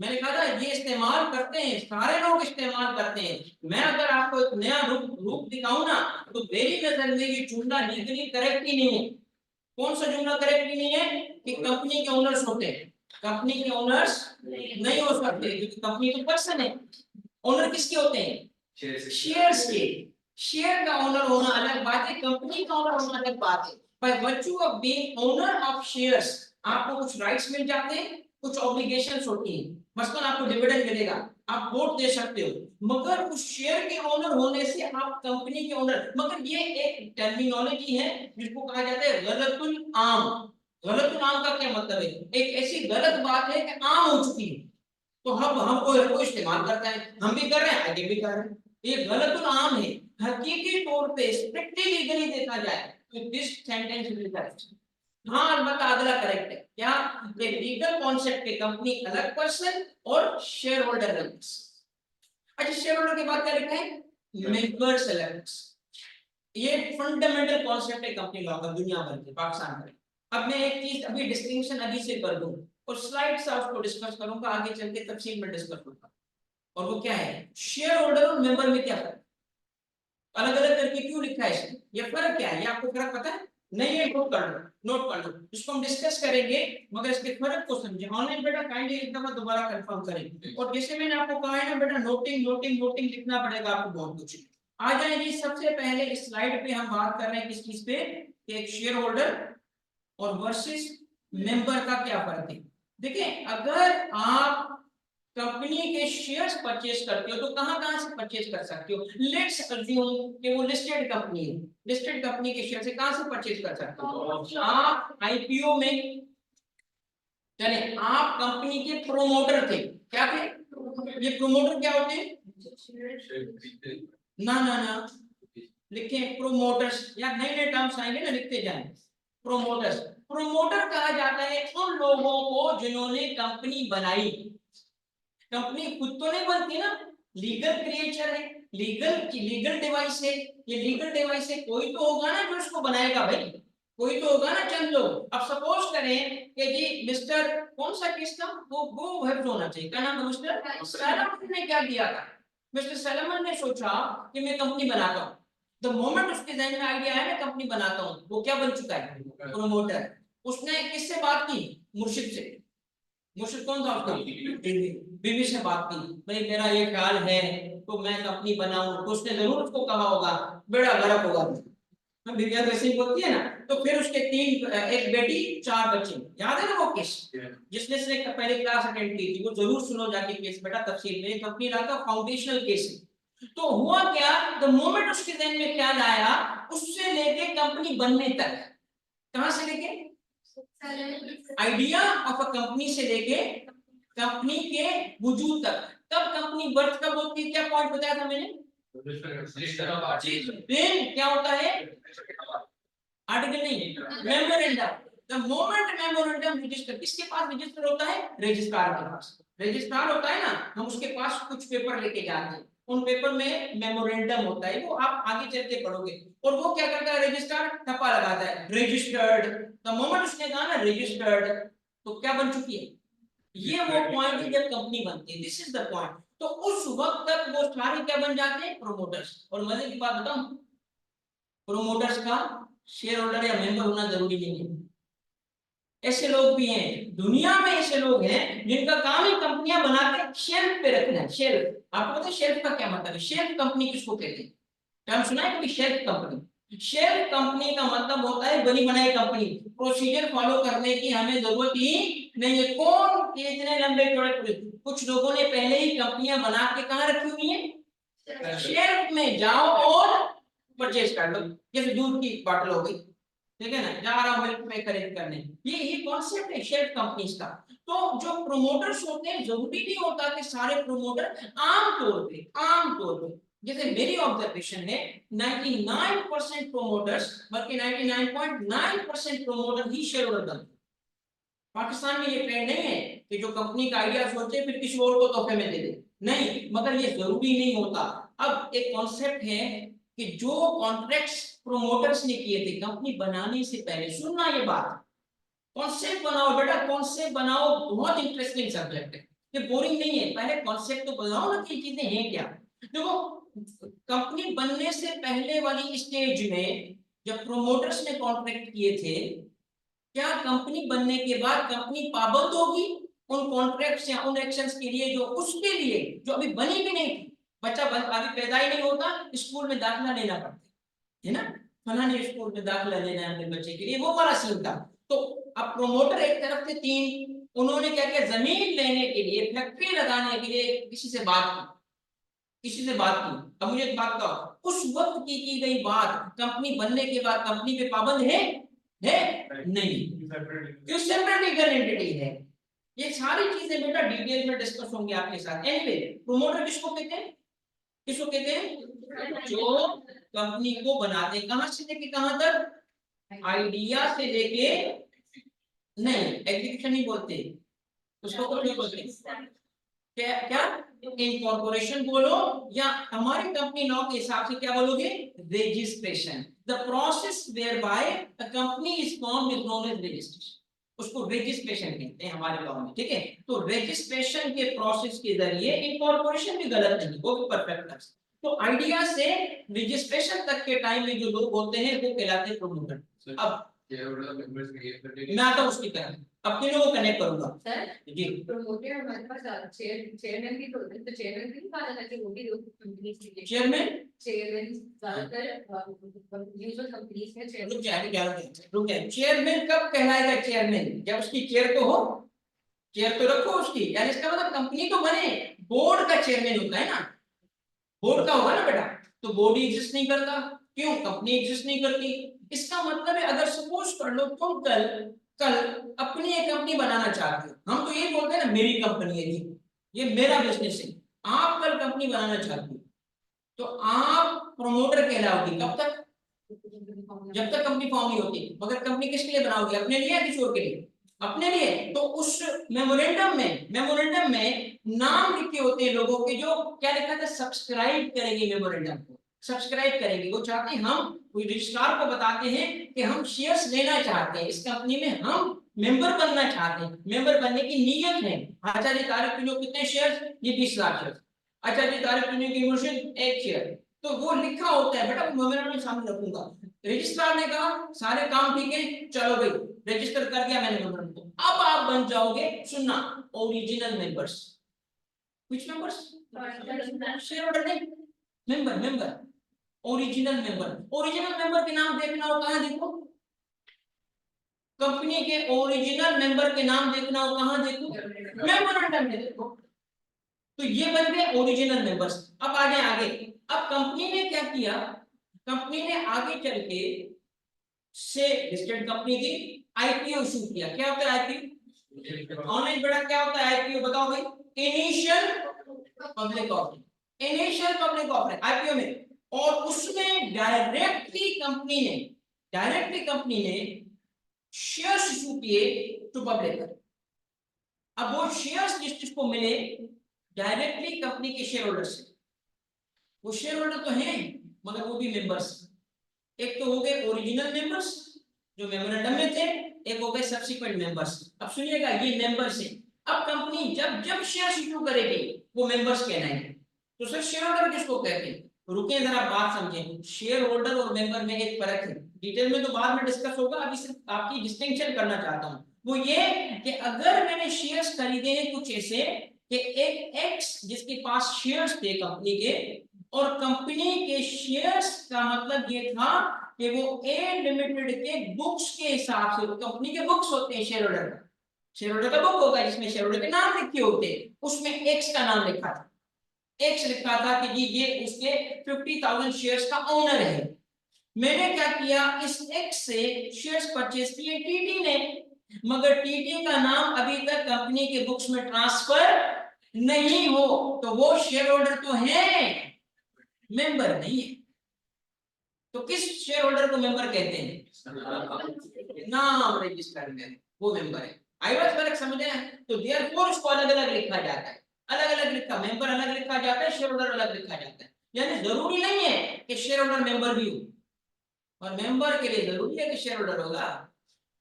मैंने कहा था ये इस्तेमाल करते हैं, सारे लोग इस्तेमाल करते हैं। मैं अगर आपको एक नया रूप दिखाऊं ना, तो मेरी नजर में ये जुमला लीगली करेक्ट ही नहीं है। कौन सा जुमला करेक्ट ही नहीं है कि कंपनी के ओनर्स होते हैं, कंपनी के ओनर्स नहीं हो सकते, क्योंकि कंपनी तो पर्सन है। ओनर किसके होते हैं, शेयर्स के। शेयर का ओनर होना अलग बात है, कंपनी का ओनर होना अलग बात है। By virtue of being owner of shares आपको कुछ राइट्स मिल जाते हैं, कुछ ऑब्लिगेशंस होती हैं। मसलन आपको डिविडेंड मिलेगा, आप वोट दे सकते हो, मगर उस शेयर के ओनर होने से आप कंपनी के ओनर, मगर ये एक टर्मिनोलॉजी है जिसको कहा जाता है गलतुल आम। गलतुल आम का क्या मतलब है, एक ऐसी गलत बात है कि आम हो चुकी है, तो हम को इस्तेमाल करता है, हम भी कर रहे हैं आगे भी कर रहे हैं, ये गलतुल आम है। हकीकी तौर पे स्ट्रिक्टली लीगली देखा जाए तो दिस सेंटेंस इज करेक्ट। हाँ अलबत्ता अगला करेक्ट है क्या, ये लीगल कॉन्सेप्ट पे कंपनी अलग पर्सन और शेयर होल्डर अलग पर्सन। अच्छा शेयर होल्डर के बाद क्या लिखा है, मेंबर्स अलग पर्सन। ये फंडामेंटल कॉन्सेप्ट है कंपनी लॉ का दुनिया भर के, पाकिस्तान में। अब मैं एक चीज अभी डिस्टिंक्शन अभी से कर दूं और स्लाइड से उसको डिस्कस करूंगा, आगे चल के तफसील में डिस्कस करूंगा। और वो क्या है, शेयर होल्डर और मेंबर में क्या फर्क, अलग अलग करके क्यों लिखा है इसमें, ये फर्क क्या है, ये आपको फर्क पता है नहीं है, नोट कर लो, नोट कर लो, इसको हम डिस्कस करेंगे, मगर इसके फर्क को समझे। ऑनलाइन बेटा काइंडली एक दफा दोबारा कंफर्म करें, और जैसे मैंने आपको कहा है ना बेटा नोटिंग नोटिंग नोटिंग लिखना पड़ेगा आपको बहुत कुछ। आ जाए जी सबसे पहले इस स्लाइड पे हम बात कर रहे हैं किस चीज पे, कि एक शेयर होल्डर और वर्सेस मेंबर का क्या फर्क है। देखिए अगर आप कंपनी के शेयर्स परचेज करते हो तो कहां से परचेज कर सकते हो? लेट्स अज्यूम कि वो लिस्टेड कंपनी है, लिस्टेड कंपनी के शेयर से कहां से परचेज कर सकते हो? आप आईपीओ में, चले आप कंपनी के प्रोमोटर थे, क्या थे? ये प्रोमोटर क्या होते हैं? ना लिखे प्रोमोटर्स, या नए नए टर्म्स आएंगे ना, लिखते जाएं। प्रोमोटर्स, प्रोमोटर कहा जाता है उन लोगों को जिन्होंने कंपनी बनाई। कंपनी खुद तो नहीं बनती ना, लीगल क्रिएचर है, लीगल डिवाइस है। ये लीगल डिवाइस है, कोई तो होगा ना जो इसको बनाएगा भाई, कोई तो होगा ना, चंद लोग। अब सपोज करें कि जी मिस्टर, कौन सा केस था वो हेल्प होना चाहिए, क्या नाम है? मिस्टर सैलमन ने क्या किया था? मिस्टर सैलमन ने सोचा कि मैं कंपनी बनाता हूँ। द मोमेंट उसके जहन में आइडिया है मैं कंपनी बनाता हूँ, वो क्या बन चुका है? प्रोमोटर। उसने किससे बात की? मुर्शिद से। मुर्शिद कौन था उसका? बीवी से बात की, भाई मेरा ये ख्याल है तो मैं कंपनी बनाऊं, तो उसने जरूर उसको कहा होगा बेड़ा गर्क होगा। बीवियां तो ऐसे ही बोलती है ना। तो फिर उसके एक बेटी 4 बच्चे, याद है ना वो केस? जिसने पहले क्लास अटेंड की थी वो जरूर सुनो जाके केस बेटा, तफसील में। कंपनी ला का फाउंडेशनल केस है। तो हुआ क्या, द मोमेंट उसके जहन में ख्याल आया, उससे लेके कंपनी बनने तक, कहां से लेके, आइडिया ऑफ अ कंपनी से लेके कंपनी के वजूद तक, तब कंपनी बर्थ कब होती है? क्या पॉइंट बताया था मैंने? देन क्या होता है? आर्टिकल नहीं, memorandum. The moment memorandum register, किसके पास रजिस्टर होता है? रजिस्ट्रार के पास। रजिस्ट्रार होता है ना, हम उसके पास कुछ पेपर लेके जाते हैं, उन पेपर में मेमोरेंडम होता है, वो आप आगे चल के पढ़ोगे। और वो क्या करता है? रजिस्ट्रार ठप्पा लगाता है, रजिस्टर्ड। द मोमेंट उसने कहा ना रजिस्टर्ड, तो क्या बन चुकी है? ये वो पॉइंट है जब कंपनी बनती है, दिस इज द पॉइंट। तो उस वक्त तक वो सारे क्या बन जाते हैं? प्रोमोटर्स। और मजे की बात बताऊं, प्रोमोटर्स का शेयर होल्डर या मेंबर होना जरूरी नहीं है। ऐसे लोग भी हैं दुनिया में, ऐसे लोग हैं जिनका काम ही कंपनियां बना के शेल्फ पे रखना है। शेल्फ, आपको पता है शेल्फ का क्या मतलब है? शेल्फ कंपनी किसको कहते हैं? टर्म सुना है कभी शेल्फ कंपनी? शेल्फ कंपनी का मतलब होता है बनी बनाई कंपनी, प्रोसीजर फॉलो करने की हमें जरूरत ही नहीं है। कौन कितने लंबे चौड़े, कुछ लोगों ने पहले ही कंपनियां बना के कहां रखी हुई है? शेल्फ में जाओ और परचेज कर लो। जैसे दूध की बॉटल हो गई, ठीक है ना, जा रहा हूं मिल्क पे खरीद करने, ये कॉन्सेप्ट है शेयर कंपनीज का। तो जो प्रोमोटर्स होते हैं, जरूरी नहीं होता कि सारे प्रोमोटर, आम तौर पे जैसे मेरी ऑब्जर्वेशन है 99% प्रोमोटर्स, बल्कि 99.9% प्रोमोटर ही शेयर होल्डर बनते हैं। पाकिस्तान में ये ट्रेंड नहीं है कि जो कंपनी का आइडिया सोचे फिर किसी और को तोहफे में दे दे, नहीं, मगर ये जरूरी नहीं होता। अब एक कॉन्सेप्ट है कि जो कॉन्ट्रैक्ट्स प्रोमोटर्स ने किए थे कंपनी बनाने से पहले, सुनना ये बात, कॉन्सेप्ट बनाओ बेटा, कॉन्सेप्ट बनाओ, बहुत इंटरेस्टिंग सब्जेक्ट है, ये बोरिंग नहीं है। पहले कॉन्सेप्ट तो बनाओ ना कि चीजें हैं क्या। देखो कंपनी बनने से पहले वाली स्टेज में जब प्रोमोटर्स ने कॉन्ट्रैक्ट किए थे, क्या कंपनी बनने के बाद कंपनी पाबंद होगी उन कॉन्ट्रैक्ट्स या उन एक्शंस के लिए जो उसके लिए जो अभी बनी भी नहीं थी? बच्चा अभी पैदा ही नहीं होता, स्कूल में दाखिला लेना पड़ता है ना, फलाने स्कूल में दाखिला लेना है अपने बच्चे के लिए, वो वाला सीन था। तो अब प्रोमोटर एक तरफ से 3, उन्होंने क्या किया, जमीन लेने के लिए, फैक्ट्री लगाने के लिए किसी से बात की, किसी से बात की। अब मुझे एक बात बताओ, उस वक्त की गई बात कंपनी बनने के बाद कंपनी पे पाबंद है नहीं, क्यों? सेपरेट लीगल एंटिटी है। ये सारी चीजें बेटा डिटेल में डिस्कस होंगी आपके साथ। एनीवे, प्रोमोटर किसको कहते हैं? किसको कहते हैं? जो कंपनी को बनाते हैं, कहां से लेके कहां तक? आइडिया से लेके, नहीं एग्जीक्यूशन नहीं बोलते उसको, तो नहीं बोलते, क्या क्या, इनकॉर्पोरेशन बोलो, या हमारे कंपनी लॉ के हिसाब से क्या बोलोगे? Registration. The process whereby a company is formed is known as registration, उसको रजिस्ट्रेशन कहते हैं हमारे लॉ में, ठीक है। तो रजिस्ट्रेशन के प्रोसेस के जरिए, इनकॉर्पोरेशन भी गलत नहीं, वो भी परफेक्ट है। तो आइडिया से रजिस्ट्रेशन तक के टाइम में जो लोग होते हैं वो कहलाते हैं प्रोमोटर। अब मैं आता हूं उसकी तरह, अब तीनों को कनेक्ट करूंगा सर जी। प्रोमोटर हमारे पास चेयरमैन भी तो होते हैं, तो चेयरमैन भी कहा जाता है कि वो भी कंपनी के लिए चेयरमैन ज्यादातर यूजुअल कंपनीज में चेयरमैन। रुक जाए, चेयरमैन कब कहलाएगा चेयरमैन? जब उसकी चेयर तो हो, चेयर तो रखो उसकी, यार इसका मतलब कंपनी तो बने, बोर्ड का चेयरमैन होता है ना, बोर्ड का होगा ना बेटा, तो बोर्ड ही एग्जिस्ट नहीं करता, क्यों, कंपनी एग्जिस्ट नहीं करती। इसका मतलब है अगर सपोज कर लो तुम कल कल अपनी एक कंपनी बनाना चाहते हो, हम तो ये बोलते हैं ना मेरी कंपनी है जी, ये मेरा बिजनेस है, आप कल कंपनी बनाना चाहते हो तो आप प्रमोटर कहलाओगे, कब तक, जब तक कंपनी फॉर्म नहीं होती। मगर कंपनी किसके लिए बनाओगे, अपने लिए या किसी और के लिए, अपने लिए। तो उस मेमोरेंडम में नाम लिखे होते हैं लोगों के, जो क्या लिखा था, सब्सक्राइब करेंगे मेमोरेंडम को, सब्सक्राइब करेंगे, वो चाहते हैं हम रजिस्ट्रार को बताते हैं कि हम शेयर्स लेना चाहते हैं इस कंपनी में, हम मेंबर बनना चाहते हैं, मेंबर बनने की नीयत है। अच्छा जी तारीख चुनो कितने शेयर्स, ये 20 लाख शेयर्स। अच्छा जी तारीख चुनो की इमोशन 1 शेयर, तो वो लिखा होता है बेटा, वो मेमोरेंडम में सामने रखूंगा। रजिस्ट्रार ने कहा सारे काम ठीक है, चलो भाई रजिस्टर कर दिया मैंने मेंबर को, अब आप बन जाओगे, सुनना, original members. Which members, share holder नहीं, member, member, original member. Original member के नाम देखना हो कहां देखो, कंपनी के ओरिजिनल मेंबर के नाम देखना हो कहां देखो, मेमोरेंडम में देखो। तो ये बन गए ओरिजिनल मेंबर्स। अब आ जाए आगे, अब कंपनी ने क्या किया, कंपनी ने आगे चल के से लिस्टेड कंपनी थी, आईपीओ इशू किया। क्या होता है आईपीओ, ऑनलाइन बड़ा क्या होता है आईपीओ, बताओ भाई, initial public offering, initial public offering IPO में। और उसमें डायरेक्टली कंपनी ने शेयर्स इशू किए टू पब्लिक। अब वो शेयर्स जिसको मिले डायरेक्टली कंपनी के शेयर होल्डर से, वो शेयर होल्डर तो हैं मगर वो भी मेंबर्स, एक तो हो गए ओरिजिनल मेंबर्स जो मेमोरेंडम में थे, एक हो गए सब्सिक्वेंट मेंबर्स। अब सुनिएगा ये मेंबर्स हैं। अब कंपनी जब जब शेयर इशू करेगी वो मेंबर्स कहलाएंगे। तो सर शेयर होल्डर किसको कहते हैं, रुकिए जरा बात समझें, शेयर होल्डर और मेंबर में एक फर्क है, डिटेल में तो बाद में डिस्कस होगा, अभी सिर्फ आपकी डिस्टिंक्शन करना चाहता हूं। वो ये कि अगर मैंने शेयर्स खरीदे हैं कुछ ऐसे कि एक एक्स जिसके पास शेयर्स थे कंपनी के, और कंपनी के शेयर्स का मतलब ये था कि वो ए लिमिटेड के बुक्स के हिसाब से, कंपनी के बुक्स होते हैं शेयर होल्डर, शेयर होल्डर का बुक होता है जिसमें शेयर होल्डर के नाम लिखे होते हैं, उसमें एक्स का नाम लिखा था, एक्स लिखा था कि जी ये उसके 50,000 शेयर्स का ओनर है। मैंने क्या किया, इस एक्स से शेयर्स परचेज किए टीटी ने, मगर टीटी का नाम अभी तक कंपनी के बुक्स में ट्रांसफर नहीं हो, तो वो शेयर होल्डर तो है, मेंबर नहीं है। तो किस शेयर होल्डर को मेंबर कहते हैं, नाम रजिस्टर में वो मेंबर है। आई बात फर्क समझे हैं? तो देयरफॉर उसको अलग अलग लिखा जाता है, अलग अलग लिखा, मेंबर अलग लिखा जाता है, शेयर होल्डर अलग लिखा जाता है। यानी जरूरी नहीं है कि शेयर होल्डर मेंबर भी हो, और मेंबर के लिए जरूरी है कि शेयर होल्डर होगा,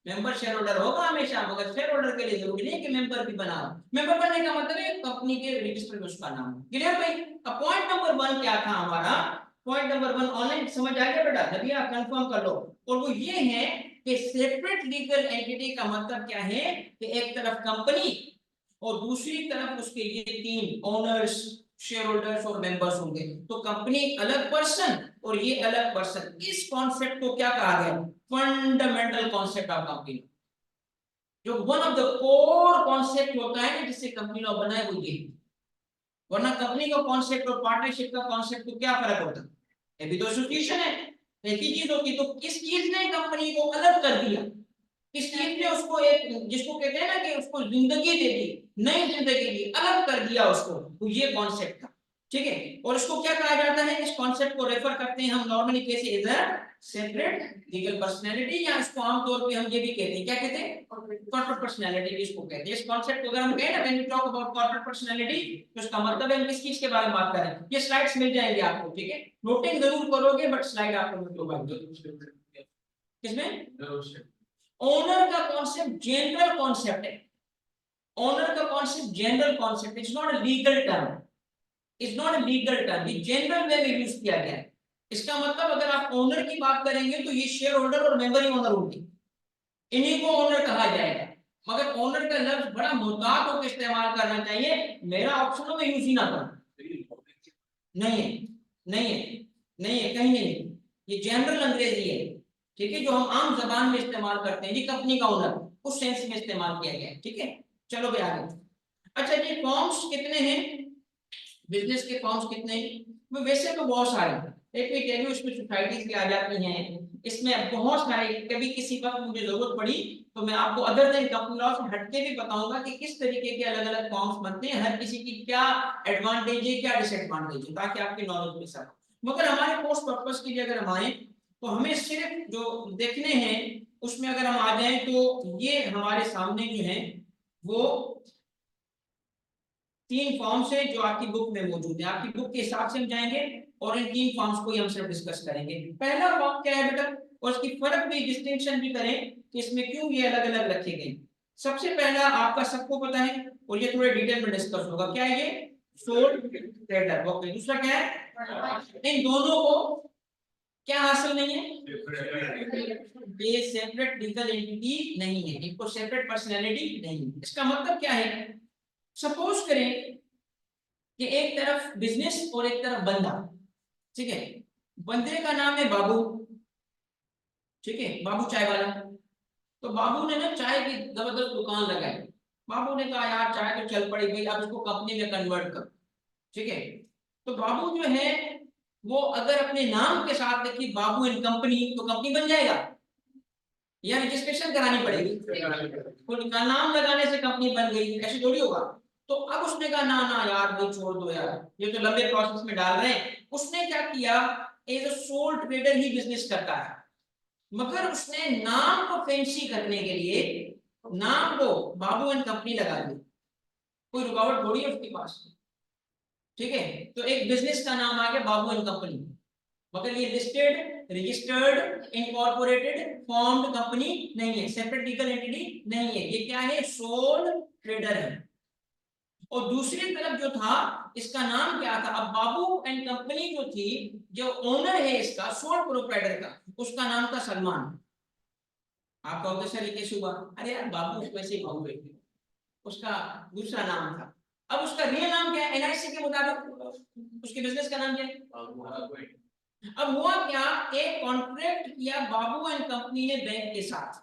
मेंबर शेयर होल्डर होगा हमेशा, मगर शेयर होल्डर के लिए जरूरी नहीं कि मेंबर भी बनाओ। मेंबर बनने का मतलब है कंपनी के रजिस्टर में उसका नाम हो। क्लियर भाई? अब पॉइंट नंबर 1 क्या था हमारा, पॉइंट नंबर 1 ऑनलाइन समझ आ गया बेटा, अभी आप कंफर्म कर लो। और वो ये है कि सेपरेट लीगल एंटिटी का मतलब क्या है कि एक तरफ कंपनी और दूसरी तरफ उसके ये 3 ओनर्स, शेयर होल्डर्स और मेंबर्स होंगे। तो कंपनी अलग पर्सन और ये अलग पर्सन, इस कॉन्सेप्ट को क्या कहा गया, फंडामेंटल कॉन्सेप्ट ऑफ कंपनी, जो one of the core concept होता है ना जिससे कंपनी लॉ बना है, वो ये। वरना कंपनी का कॉन्सेप्ट और पार्टनरशिप का कॉन्सेप्ट को क्या फर्क होता है, ये भी तो एसोसिएशन है, एक ही चीज होती। तो किस चीज ने कंपनी को अलग कर दिया, किस चीज ने उसको एक, जिसको कहते हैं ना कि उसको जिंदगी दे दी, नई जिंदगी दी, अलग कर दिया उसको, तो ये कॉन्सेप्ट था। ठीक है, और इसको क्या कहा जाता है, इस कॉन्सेप्ट को रेफर करते हैं हम नॉर्मली कैसे, इधर सेपरेट लीगल पर्सनैलिटी, या इसको आमतौर पे हम ये भी कहते हैं, क्या कहते हैं, कॉर्पोरेट पर्सनैलिटी भी इसको कहते हैं। इस कॉन्सेप्ट को अगर हम कहें ना when we talk about corporate personality, तो इसका मतलब है हम किस चीज के बारे में बात कर रहे हैं। ये स्लाइड्स मिल जाएंगे आपको, ठीक है, नोटिंग जरूर करोगे बट स्लाइड आपको मिल होगा। किसमें, ओनर का कॉन्सेप्ट जनरल कॉन्सेप्ट है, ओनर का concept general concept, it's not a legal term, is not a legal term, ये जनरल वे में यूज किया गया है। इसका मतलब अगर आप ओनर की बात करेंगे तो ये शेयर होल्डर और मेंबर ही ओनर होंगे, इन्हीं को ओनर कहा जाएगा। मगर ओनर का लफ्ज बड़ा मुहतात होकर इस्तेमाल करना चाहिए, मेरा ऑप्शनों में यूज ही ना करना, नहीं है, नहीं है, नहीं है, कहीं नहीं है, ये जनरल अंग्रेजी है, ठीक है, जो हम आम जबान में इस्तेमाल करते हैं, ये कंपनी का ओनर उस सेंस में इस्तेमाल किया गया है, ठीक है। चलो भाई आगे। अच्छा ये फॉर्म्स कितने हैं, बिजनेस के फॉर्म्स कितने हैं? वैसे तो बहुत सारे हैं, लेट मी टेल यू, इसमें सोसाइटीज भी आ जाती हैं, इसमें बहुत सारे, कभी किसी वक्त मुझे जरूरत पड़ी तो मैं आपको अदर देन कंपनी लॉ से हटके भी बताऊंगा कि किस तरीके के अलग अलग फॉर्म्स बनते हैं, हर किसी की क्या एडवांटेज है क्या डिसएडवांटेज है, ताकि आपकी नॉलेज में सब। मगर हमारे कोर्स पर्पस के लिए अगर हम आए तो हमें सिर्फ जो देखने हैं उसमें अगर हम आ जाएं तो ये हमारे सामने जो है वो 3 फॉर्म्स हैं जो आपकी बुक में मौजूद है। आपकी बुक के हिसाब से हम जाएंगे और इन 3 फॉर्म्स को ही हम सिर्फ डिस्कस करेंगे। पहला फॉर्म क्या है बेटा, और इसकी फर्क भी डिस्टिंक्शन भी करें कि इसमें क्यों ये अलग अलग रखे गए। सबसे पहला आपका सबको पता है और ये थोड़े डिटेल में डिस्कस होगा, क्या है ये, सोल ट्रेडर। ओके, दूसरा क्या है, इन दोनों को क्या हासिल नहीं है, ये सेपरेट लीगल एंटिटी नहीं है, इनको सेपरेट पर्सनैलिटी नहीं है। इसका मतलब क्या है, सपोज करें कि एक तरफ बिजनेस और एक तरफ बंदा, ठीक है, बंदे का नाम है बाबू, ठीक है, बाबू चाय वाला। तो बाबू ने ना चाय की जबरदस्त दुकान लगाई, बाबू ने कहा यार चाय तो चल पड़ी भाई, अब इसको कंपनी में कन्वर्ट कर, ठीक है। तो बाबू जो है वो अगर अपने नाम के साथ लिखी बाबू एंड कंपनी तो कंपनी बन जाएगा या रजिस्ट्रेशन करानी पड़ेगी, उनका नाम लगाने से कंपनी बन गई, ऐसे थोड़ी होगा। तो अब उसने कहा ना ना यार भाई छोड़ दो यार, ये तो लंबे प्रोसेस में डाल रहे हैं। उसने क्या किया, एज अ सोल ट्रेडर ही बिजनेस करता है, मगर उसने नाम को फैंसी करने के लिए नाम को बाबू एंड कंपनी लगा दी, कोई रुकावट थोड़ी है उसके पास, ठीक है। तो एक बिजनेस का नाम आ गया बाबू एंड कंपनी, मगर ये listed registered incorporated formed company नहीं है, सेपरेट लीगल एंटिटी नहीं है, ये क्या है, सोल ट्रेडर है। और दूसरी तरफ जो था इसका नाम क्या था, अब बाबू एंड कंपनी जो थी, जो ओनर है इसका सोल प्रोप्राइटर का, उसका नाम था सलमान। आप कहोगे सर ये कैसे हुआ, अरे यार बाबू वैसे ही बाबू है, उसका दूसरा नाम था। अब उसका रियल नाम क्या है, एनआईसी के मुताबिक उसके बिजनेस का नाम क्या है। अब हुआ क्या, एक कॉन्ट्रैक्ट किया बाबू एंड कंपनी ने बैंक के साथ,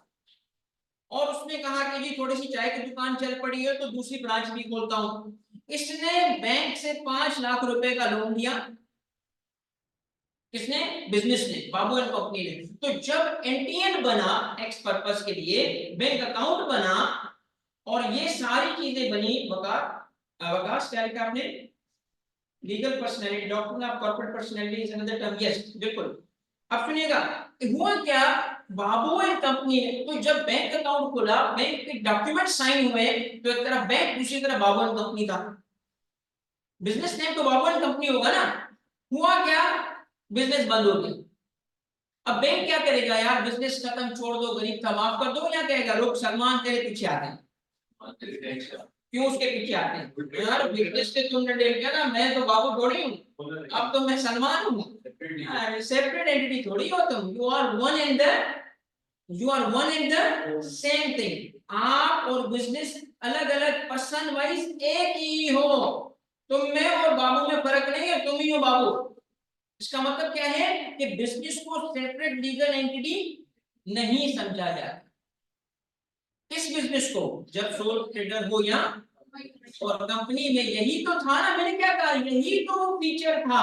और उसने कहा कि जी थोड़ी सी चाय की दुकान चल पड़ी है तो दूसरी ब्रांच भी खोलता हूं। इसने बैंक से 5 लाख रुपए का लोन लिया, किसने, बिजनेस ने, बाबू एंड कंपनी ने। तो जब एनटीएन बना एक्स पर्पस के लिए, बैंक अकाउंट बना और ये सारी चीजें बनी, अवकाश क्या लिखा आपने, legal personality, doctor of corporate personality is another term, yes बिल्कुल। अब सुनिएगा हुआ क्या, बाबू एंड कंपनी ने, तो जब बैंक अकाउंट खोला, बैंक के डॉक्यूमेंट साइन हुए, तो एक तरफ बैंक दूसरी तरफ बाबू एंड कंपनी था, बिजनेस नेम तो बाबू एंड कंपनी होगा ना। हुआ क्या, बिजनेस बंद हो गया। अब बैंक क्या करेगा, यार बिजनेस खत्म, छोड़ दो, गरीब था माफ कर दो, या कहेगा लोग सलमान तेरे पीछे आ गए, क्यों उसके पीछे आते हैं, यार बिजनेस से तुमने डील किया ना, मैं तो बाबू थोड़ी हूँ, अब तो मैं सलमान हूँ, सेपरेट एंटिटी थोड़ी हो तुम, you are one and the same thing. आप और बिजनेस अलग अलग पर्सन वाइज एक ही हो, तुम में और बाबू में फर्क नहीं है, तुम ही हो बाबू। इसका मतलब क्या है कि बिजनेस को सेपरेट लीगल एंटिटी नहीं समझा जाता। इस बिजनेस को जब सोल ट्रेडर हो या और कंपनी में, यही तो था ना, मैंने क्या कहा, यही तो वो फीचर था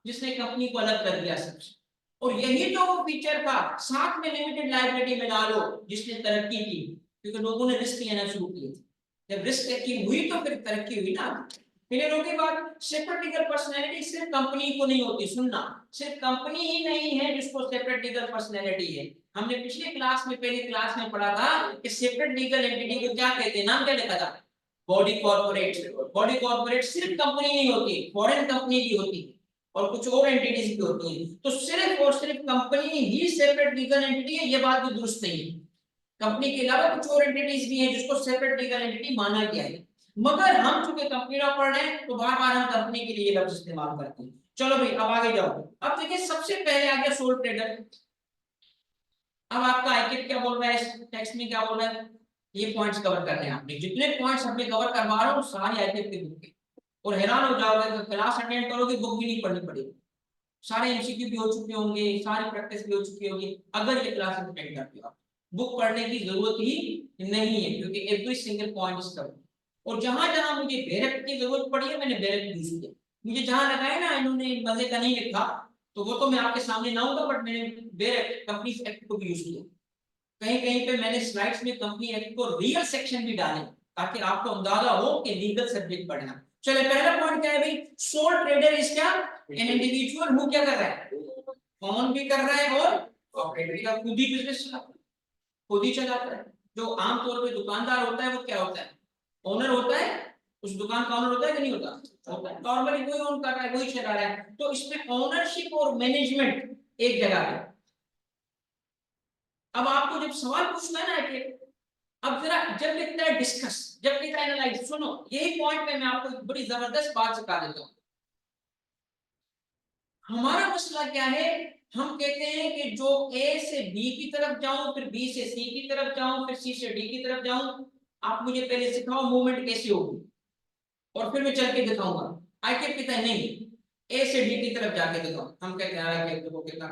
जिसने कंपनी को अलग कर दिया सबसे, और यही तो वो फीचर था, साथ में लिमिटेड लायबिलिटी में डालो जिसने तरक्की की, क्योंकि लोगों ने रिस्क लेना शुरू किए, जब रिस्क टेकिंग हुई तो फिर तरक्की हुई ना। क्लियर हो गई बात। सेपरेट लीगल पर्सनैलिटी सिर्फ कंपनी को नहीं होती, सुनना, सिर्फ कंपनी ही नहीं है जिसको सेपरेट लीगल पर्सनैलिटी है। हमने पिछले क्लास में, पहली क्लास में पढ़ा था कि सेपरेट लीगल एंटिटी को क्या कहते हैं, नाम क्या लिखा था, बॉडी कॉर्पोरेट। बॉडी कॉर्पोरेट सिर्फ कंपनी नहीं होती, फॉरेन कंपनी भी होती है और कुछ और एंटिटीज भी होती हैं। तो सिर्फ और सिर्फ कंपनी ही सेपरेट लीगल एंटिटी है, ये बात भी दुरुस्त नहीं है। कंपनी के अलावा कुछ और एंटिटीज भी हैं जिसको सेपरेट लीगल एंटिटी माना गया है, मगर हम चूंकि कंपनी लॉ पढ़ रहे हैं तो बार बार हम कंपनी के लिए लफ्ज इस्तेमाल करते हैं। चलो भाई अब आगे जाओ। अब देखिए सबसे पहले आ गया सोल ट्रेडर। अब आपका आईकिट क्या बोल रहा है, इस टेक्स्ट में क्या बोल रहा है, ये पॉइंट्स कवर कर रहे हैं आपने, जितने पॉइंट्स हमने कवर करवा रहा हूँ सारी आईकिट की बुक के, और हैरान हो जाओगे, क्लास अटेंड करोगे बुक भी नहीं पढ़नी पड़ेगी, सारे एमसीक्यू भी हो चुके होंगे, सारी प्रैक्टिस भी हो चुकी होगी, अगर ये क्लास अटेंड करते हो आप, बुक पढ़ने की जरूरत ही नहीं है, क्योंकि every single point is covered. और जहां जहां मुझे बेरेक्ट की जरूरत पड़ी है मैंने बेरेक्ट यूज किया। मुझे जहां लगा है ना इन्होंने मजे का नहीं लिखा तो वो तो मैं आपके सामने ना होगा, बट मैंने बेरेक्ट कंपनी एक्ट को भी यूज किया। कहीं कहीं पे मैंने स्लाइड्स में कंपनी एक्ट को रियल सेक्शन भी डाले ताकि आपको अंदाजा हो कि लीगल सब्जेक्ट पढ़ना। चलो पहला पॉइंट क्या है भाई, सोल ट्रेडर इज क्या, एन इंडिविजुअल हु क्या कर रहा है, ओन भी कर रहा है और ऑपरेटर का खुद ही बिजनेस चलाता है, खुद ही चलाता है। जो आमतौर पे दुकानदार होता है वो क्या होता है, ओनर होता है, उस दुकान का ओनर होता है कि नहीं होता, होता है। नॉर्मली वही ओन कर रहा है, वही चला रहा है। तो इसमें ओनरशिप और मैनेजमेंट एक जगह पे। अब आपको जब सवाल पूछना है ना कि अब जरा जब लिखता है डिस्कस, जब लिखता है एनालाइज, सुनो यही पॉइंट पे मैं आपको एक बड़ी जबरदस्त बात सिखा देता हूं। हमारा मसला क्या है, हम कहते हैं कि जो ए से बी की तरफ जाऊं, फिर बी से सी की तरफ जाऊं, फिर सी से डी की तरफ जाऊं। आप मुझे पहले सिखाओ मूवमेंट कैसे होगी और फिर मैं चल के दिखाऊंगा। आई के कहता है नहीं, ए से डी की तरफ जाके दिखाओ। हम कहते हैं देखो कितना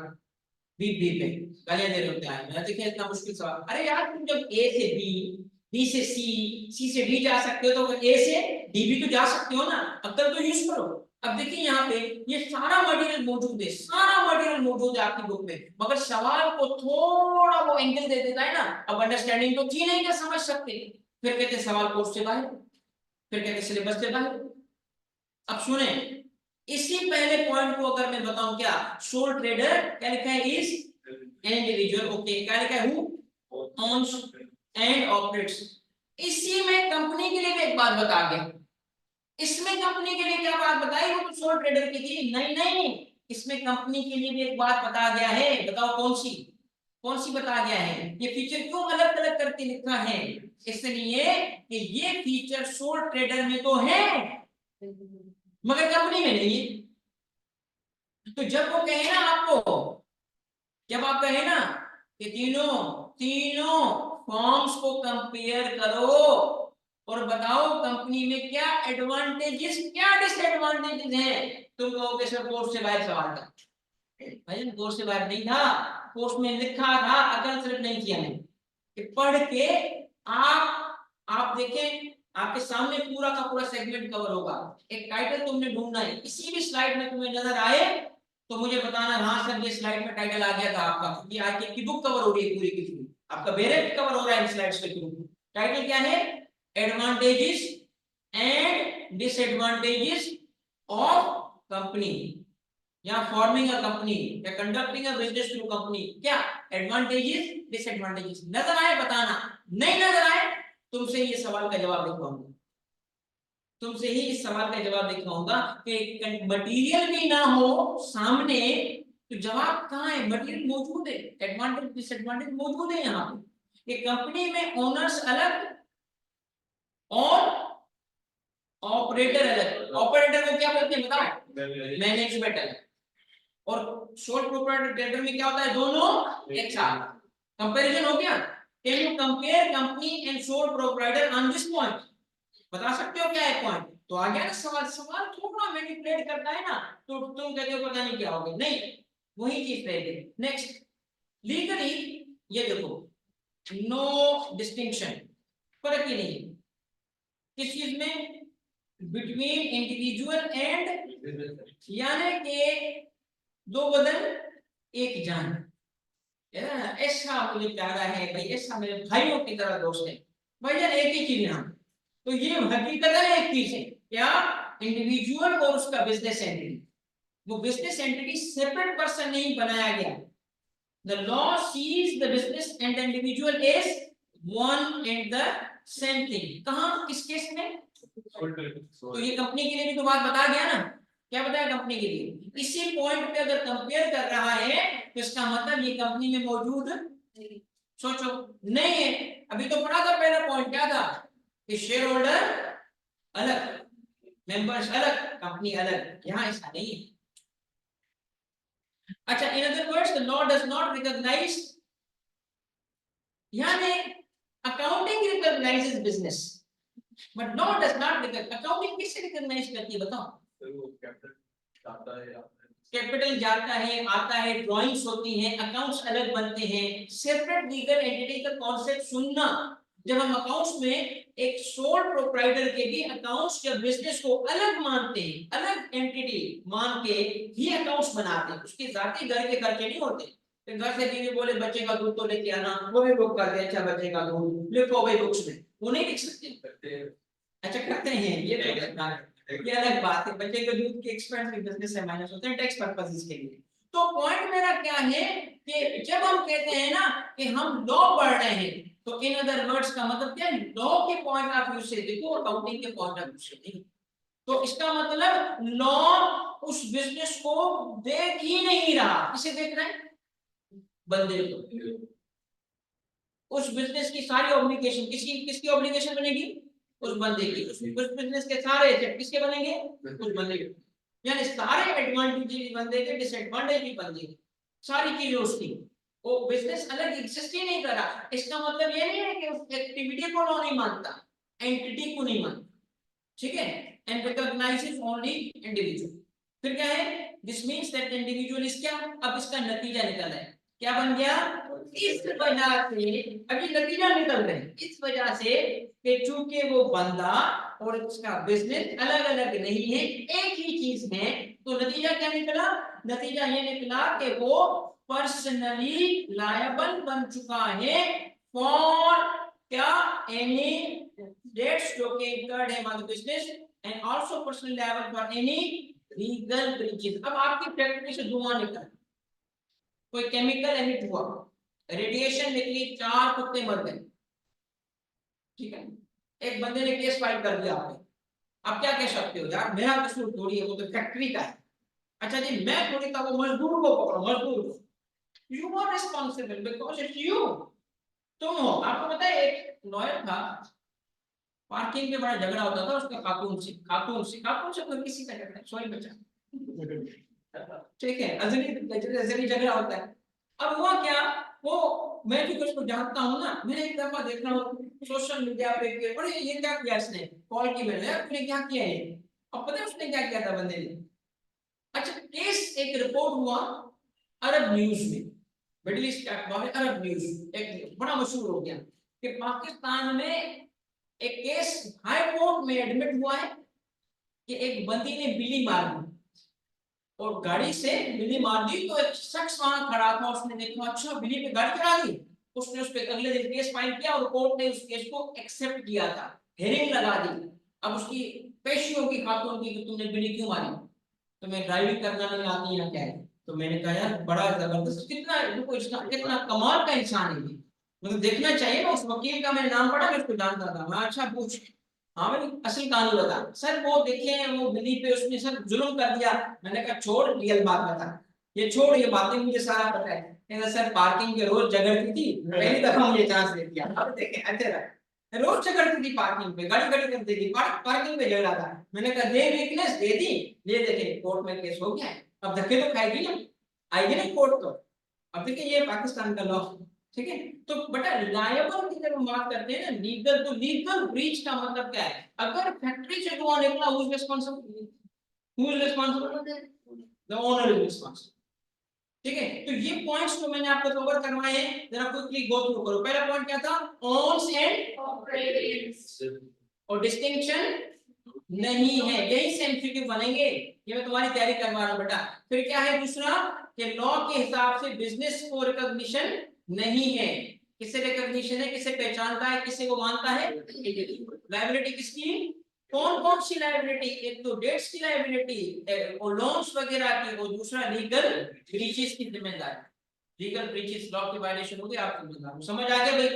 बी बी पे गालियां दे रहे होते हैं। मैं देखिए इतना मुश्किल सवाल, अरे यार तुम जब ए से बी, बी से सी, सी से डी जा सकते हो तो ए से डी भी तो जा सकते हो ना, अक्ल तो यूज करो। अब देखिए यहाँ पे ये सारा मटेरियल मौजूद है, सारा मटेरियल मौजूद है आपकी बुक में, मगर सवाल को थोड़ा वो एंगल दे देता है ना। अब अंडरस्टैंडिंग तो थी नहीं, क्या समझ सकते, फिर कहते सवाल कोर्स से बाहर, फिर कहते सिलेबस से बाहर। अब सुने, इसी पहले पॉइंट को अगर मैं बताऊं क्या, सोल ट्रेडर क्या लिखा है, इज एन इंडिविजुअल, ओके, क्या लिखा है, हु ओन्स एंड ऑपरेट्स। इसी में कंपनी के लिए भी एक बात बता गया, इसमें कंपनी के लिए क्या बात बताई, वो तो सोल ट्रेडर की थी, नहीं नहीं, इसमें कंपनी के लिए भी एक बात बता गया है। बताओ कौन सी, कौन सी बता गया है, ये फीचर क्यों अलग अलग करके लिखा है, इसलिए कि ये फीचर सोल ट्रेडर में तो है मगर कंपनी में नहीं है। तो जब वो कहे ना आपको, जब आप कहे ना कि तीनों तीनों फॉर्म्स को कंपेयर करो और बताओ कंपनी में क्या एडवांटेजेस क्या डिसएडवांटेजेस हैं, तुम कहोगे सर कोर्स से बाहर सवाल था। भाई कोर्स से बाहर नहीं था, कोर्स में लिखा था, अकल सिर्फ नहीं किया मैंने कि पढ़ के आप देखें आपके सामने पूरा का पूरा सेगमेंट कवर होगा। एक टाइटल तुमने ढूंढना है, किसी भी स्लाइड में तुम्हें नजर आए तो मुझे बताना, हाँ सर ये स्लाइड में टाइटल आ गया था आपका, क्योंकि आज की बुक कवर हो रही है पूरी की पूरी, आपका बेरेक्ट कवर हो रहा है इन स्लाइड्स के थ्रू। टाइटल क्या है, advantages and disadvantages of company, या फॉर्मिंग अ कंपनी या conducting a business through company. क्या एडवांटेजेस डिसएडवांटेजेस, नजर आए बताना, नहीं नजर आए तुमसे ये सवाल का जवाब लिखवाऊंगा, तुमसे ही इस सवाल का जवाब लिखवाऊंगा कि मटेरियल भी ना हो सामने तो जवाब कहाँ है, मटेरियल मौजूद है, एडवांटेज डिसएडवांटेज मौजूद है यहाँ पे। एक कंपनी में ओनर्स अलग और ऑपरेटर अलग। ऑपरेटर को क्या बोलते हैं बताओ, मैनेजमेंट अलग। और सोल प्रोप्राइटर में क्या होता है, दोनों एक साथ। कंपैरिजन हो गया, can you compare company and sole proprietor on this point, बता सकते हो क्या है पॉइंट, तो आ गया ना सवाल। सवाल थोड़ा मैनिपुलेट करता है ना तो तुम कहते हो पता नहीं क्या होगा, नहीं वही चीज रहेगी। नेक्स्ट, लीगली ये देखो, नो डिस्टिंक्शन, फर्क ही नहीं किस चीज में, बिटवीन इंडिविजुअल एंड, यानी कि दो बदन एक जान, ऐसा मुझे प्यारा है भाई, ऐसा मेरे भाइयों की तरह दोस्त है भाई जान, एक ही चीज नाम। तो ये हकीकत है एक चीज है क्या, इंडिविजुअल और उसका बिजनेस एंटिटी। वो बिजनेस एंटिटी सेपरेट पर्सन नहीं बनाया गया, the law sees the business and individual is one and the same thing. कहां, किस केस में, तो ये कंपनी के लिए भी तो बात बता गया ना, क्या बताया कंपनी के लिए, इसी पॉइंट पे अगर कंपेयर कर रहा है तो इसका मतलब ये कंपनी में मौजूद, सोचो नहीं है। अभी तो पढ़ा था पहला पॉइंट क्या था कि शेयर होल्डर अलग, मेंबर्स अलग, कंपनी अलग, यहां ऐसा नहीं है। अच्छा, in other words the law does not recognise, यानी accounting recognises business but law does not recognise. Accounting किससे रिकॉग्नाइज करती है बताओ, कैपिटल जाता है आता है, ड्राइंग्स होती हैं, अकाउंट्स अलग बनते हैं, सेपरेट लीगल एंटिटी का कॉन्सेप्ट सुनना जब हम अकाउंट्स में एक सोल प्रोप्राइटर के भी अकाउंट्स या बिजनेस को अलग मानते हैं, अलग एंटिटी मान के ही अकाउंट्स बनाते हैं, उसके जाती घर के खर्चे नहीं होते। तो घर से बीवी बोले बच्चे का दूध तो लेके आना, वो भी बुक कर दे, अच्छा बच्चे का दूध लिखो भाई बुक्स में, वो नहीं लिख सकते। अच्छा करते हैं ये अलग बात है, बच्चे के दूध के एक्सपेंस भी बिजनेस से माइनस होते हैं टैक्स पर्पसेस के लिए। तो पॉइंट मेरा क्या है कि जब हम कहते हैं ना कि हम लॉ पढ़ रहे हैं, तो इन अदर वर्ड्स का मतलब क्या है, लॉ के पॉइंट ऑफ व्यू से देखो, अकाउंटिंग के पॉइंट ऑफ व्यू से नहीं। तो इसका मतलब लॉ उस बिजनेस को देख ही नहीं रहा, किसे देख रहा है, बंदे को। उस बिजनेस की सारी ऑब्लिगेशन किसकी किसकी ऑब्लिगेशन बनेगी, उस बंदे की। उस बिजनेस के सारे एसेट किसके बनेंगे, उस बंदे के। यानी सारे एडवांटेज भी बंदे के, डिसएडवांटेज भी बंदे के, सारी चीजें उसकी। वो बिजनेस अलग एग्जिस्ट ही नहीं कर रहा। इसका मतलब ये नहीं है कि उस एक्टिविटी को लॉ नहीं मानता, एंटिटी को नहीं मानता, ठीक है, एंड रिकॉग्नाइजेस ओनली इंडिविजुअल। फिर क्या है, this means that individual is क्या, अब इसका नतीजा निकल है, क्या बन गया, इस वजह से, अभी नतीजा निकल रहे हैं, इस वजह से कि चूंकि वो बंदा और उसका बिजनेस अलग अलग नहीं है, एक ही चीज है। तो नतीजा क्या निकला, नतीजा ये निकला कि वो पर्सनली लायबल बन चुका है फॉर क्या, एनी डेट्स जो कि इनकर्ड है हमारे business, and also personally liable for any legal breaches. अब आपकी फैक्ट्री से धुआं निकला, कोई केमिकल एमिट हुआ, रेडिएशन निकली, 4 कुत्ते मर गए, ठीक है, एक बंदे ने केस फाइल कर दिया आपने, आप क्या कह सकते हो, यार मेरा कसूर थोड़ी है, वो तो फैक्ट्री का है। अच्छा जी, मैं थोड़ी था, वो मजदूर को पकड़ो, मजदूर को, you are responsible because it's you, तुम हो। आपको पता है एक लॉयर था, पार्किंग में बड़ा झगड़ा होता था उसका खातून से कोई किसी का झगड़ा, सॉरी बच्चा, ठीक है, अजली झगड़ा होता है। अब हुआ क्या, वो मैं भी कुछ को जानता हूँ ना, मैंने एक दफा देखा हूँ सोशल मीडिया पे कि अरे ये क्या किया इसने, कॉल की मैंने, तूने क्या किया है, अब पता है उसने क्या किया था बंदे ने। अच्छा, केस एक रिपोर्ट हुआ अरब न्यूज में, मिडिल ईस्ट के अखबार में अरब न्यूज, एक बड़ा मशहूर हो गया कि पाकिस्तान में एक केस हाई कोर्ट में एडमिट हुआ है कि एक बंदी ने बिल्ली मार दी, और गाड़ी से बिल्ली मार दी, तो एक शख्स वहां खड़ा था, उसने देखा अच्छा बिल्ली पे गाड़ी चला दी, उसने उस पे अगले दिन केस फाइल किया और कोर्ट ने उस केस को एक्सेप्ट किया था, हेयरिंग लगा दी। अब उसकी पेशी होगी खातून की कि तुमने बिल्ली क्यों मारी, तुम्हें ड्राइविंग करना नहीं आती या क्या है। तो मैंने कहा यार बड़ा जबरदस्त, कितना देखो इसका कितना कमाल का इंसान है ये, मतलब देखना चाहिए ना। उस वकील का मैंने नाम पढ़ा, मैं उसको जानता था, मैं अच्छा पूछ, हाँ भाई असल कहानी बता सर, वो देखे वो बिल्ली पे उसने सर जुल्म कर दिया। मैंने कहा छोड़ रियल बात बता, ये छोड़, ये बातें मुझे सारा पता है। कहता सर पार्किंग के रोज झगड़ती थी, पहली दफा मुझे चांस दे दिया। अब देखे अच्छा, रोज झगड़ती थी पार्किंग पे, गाड़ी खड़ी करती थी, पार्किंग पे झगड़ा था। मैंने कहा दे वीकनेस दे दी, ये देखे कोर्ट में केस हो गया है, अब धक्के तो खाएगी ना, आएगी ना कोर्ट तो। अब देखिए ये पाकिस्तान का लॉ, ठीक है। तो बेटा लायबल की जब हम बात करते हैं ना लीगल, तो लीगल ब्रीच का मतलब क्या है, अगर फैक्ट्री से धुआं निकला, who is responsible, who is responsible, the owner is responsible, ठीक है। तो ये पॉइंट्स जो मैंने आपको कवर करवाए हैं, जरा क्विकली गो थ्रू करो। पहला पॉइंट क्या था, ओन्स एंड ऑपरेट्स, और डिस्टिंक्शन नहीं है, यही से एमसीक्यू बनेंगे, ये मैं तुम्हारी तैयारी करवा रहा हूं बेटा। फिर क्या है दूसरा, कि लॉ के हिसाब से बिजनेस को रिकॉग्निशन नहीं है, किसे रिकॉग्निशन है, किसे पहचानता है, किसे को मानता है, लायबिलिटी किसकी, कौन कौन सी लायबिलिटी, एक तो डेट्स की लायबिलिटी और लोन्स वगैरह की, और दूसरा लीगल ब्रीचेस की जिम्मेदारी। लीगल ब्रीचेस लॉ की वायलेशन होगी, आप जिम्मेदार हो। समझ आ गया भाई,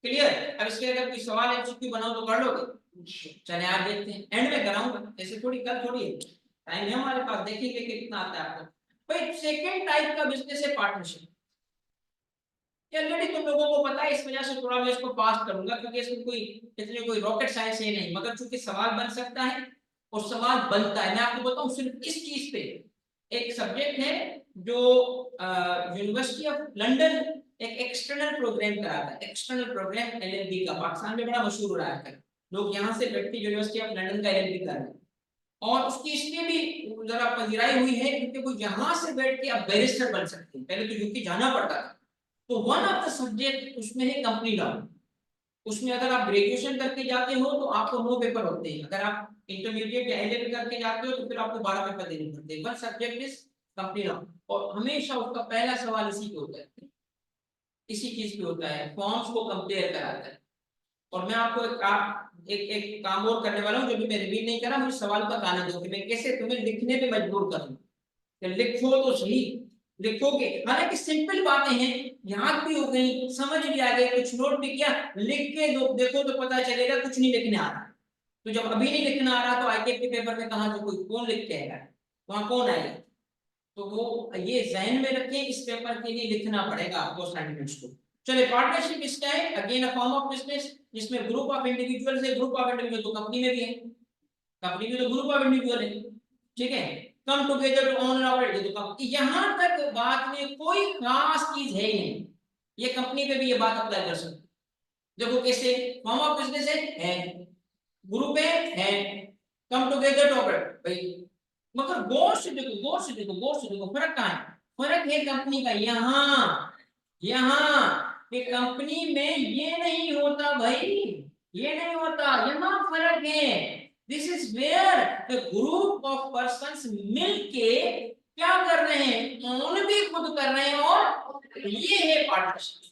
क्लियर। अब इसके अगर कोई सवाल एमसीक्यू बनाओ तो कर लोगे, चले आप देखते हैं, एंड में कराऊंगा, ऐसे थोड़ी कल थोड़ी है, टाइम है हमारे पास, देखेंगे कि कितना आता है आपको। भाई सेकंड टाइप का बिजनेस है पार्टनरशिप, ऑलरेडी तुम लोगों को पता है, इस वजह से थोड़ा मैं इसको पास करूंगा, क्योंकि इसमें कोई इतनी कोई रॉकेट साइंस है नहीं, मगर चूंकि सवाल बन सकता है और सवाल बनता है। मैं आपको बताऊं सिर्फ इस चीज पे, एक सब्जेक्ट है जो यूनिवर्सिटी ऑफ लंदन एक एक्सटर्नल प्रोग्राम कराता है, एक्सटर्नल प्रोग्राम एलएलबी का, पाकिस्तान में बड़ा मशहूर हो रहा है, लोग यहाँ से बैठ के यूनिवर्सिटी ऑफ लंदन का एलएलबी कर रहे हैं, और उसकी इसलिए भी जरा पजीराई हुई है क्योंकि वो यहाँ से बैठ के आप बैरिस्टर बन सकते हैं, पहले तो यूके जाना पड़ता था। तो वन ऑफ द सब्जेक्ट उसमें है कंपनी लॉ, उसमें अगर आप ग्रेजुएशन करके जाते हो तो आपको 9 पेपर होते हैं, अगर आप इंटरमीडिएट या A-level करके जाते हो तो फिर आपको 12 पेपर देने पड़ते हैं। One subject is company law, और हमेशा उसका पहला सवाल इसी पे होता है, इसी चीज पे होता है, फॉर्म्स को कंपेयर कराता है। और मैं आपको एक काम और करने वाला हूँ, जो भी मैं रिवील नहीं करा, मुझे सवाल बताने दो कि मैं कैसे तुम्हें लिखने पे मजबूर करूँ। लिखो तो सही, लिखोगे, हालांकि सिंपल बातें हैं, याद भी हो गई, समझ भी आ गई, कुछ नोट भी किया, लिख के देखो तो पता चलेगा कुछ नहीं लिखने आ रहा। तो जब अभी नहीं लिखना आ रहा तो आईकेएस के पेपर में कहा जो कोई कौन लिख के आएगा, वहां कौन आएगा। तो वो ये जहन में रखें, इस पेपर के लिए लिखना पड़ेगा आपको असाइनमेंट्स को। चलिए, पार्टनरशिप इसका है, again a form of business जिसमें ग्रुप ऑफ इंडिविजुअल्स है। ग्रुप ऑफ इंडिविजुअल तो कंपनी में भी है, कंपनी में तो ग्रुप ऑफ इंडिविजुअल है, ठीक है। Come together to own operate, तो कंपनी, यहां तक बात में कोई खास चीज है ही नहीं, ये कंपनी पे भी ये बात अप्लाई कर सकते। देखो कैसे, फॉर्म ऑफ बिजनेस है, ग्रुप है, कम टुगेदर टू ऑपरेट भाई, मगर गौर से देखो, गौर से देखो, गौर से देखो, फर्क कहां है? फर्क है कंपनी का यहाँ, यहाँ कि कंपनी में ये नहीं होता भाई, ये नहीं होता, यहाँ फर्क है। This is where the group of persons मिलके क्या कर रहे हैं, ओन भी खुद कर रहे हैं, और ये है partnership.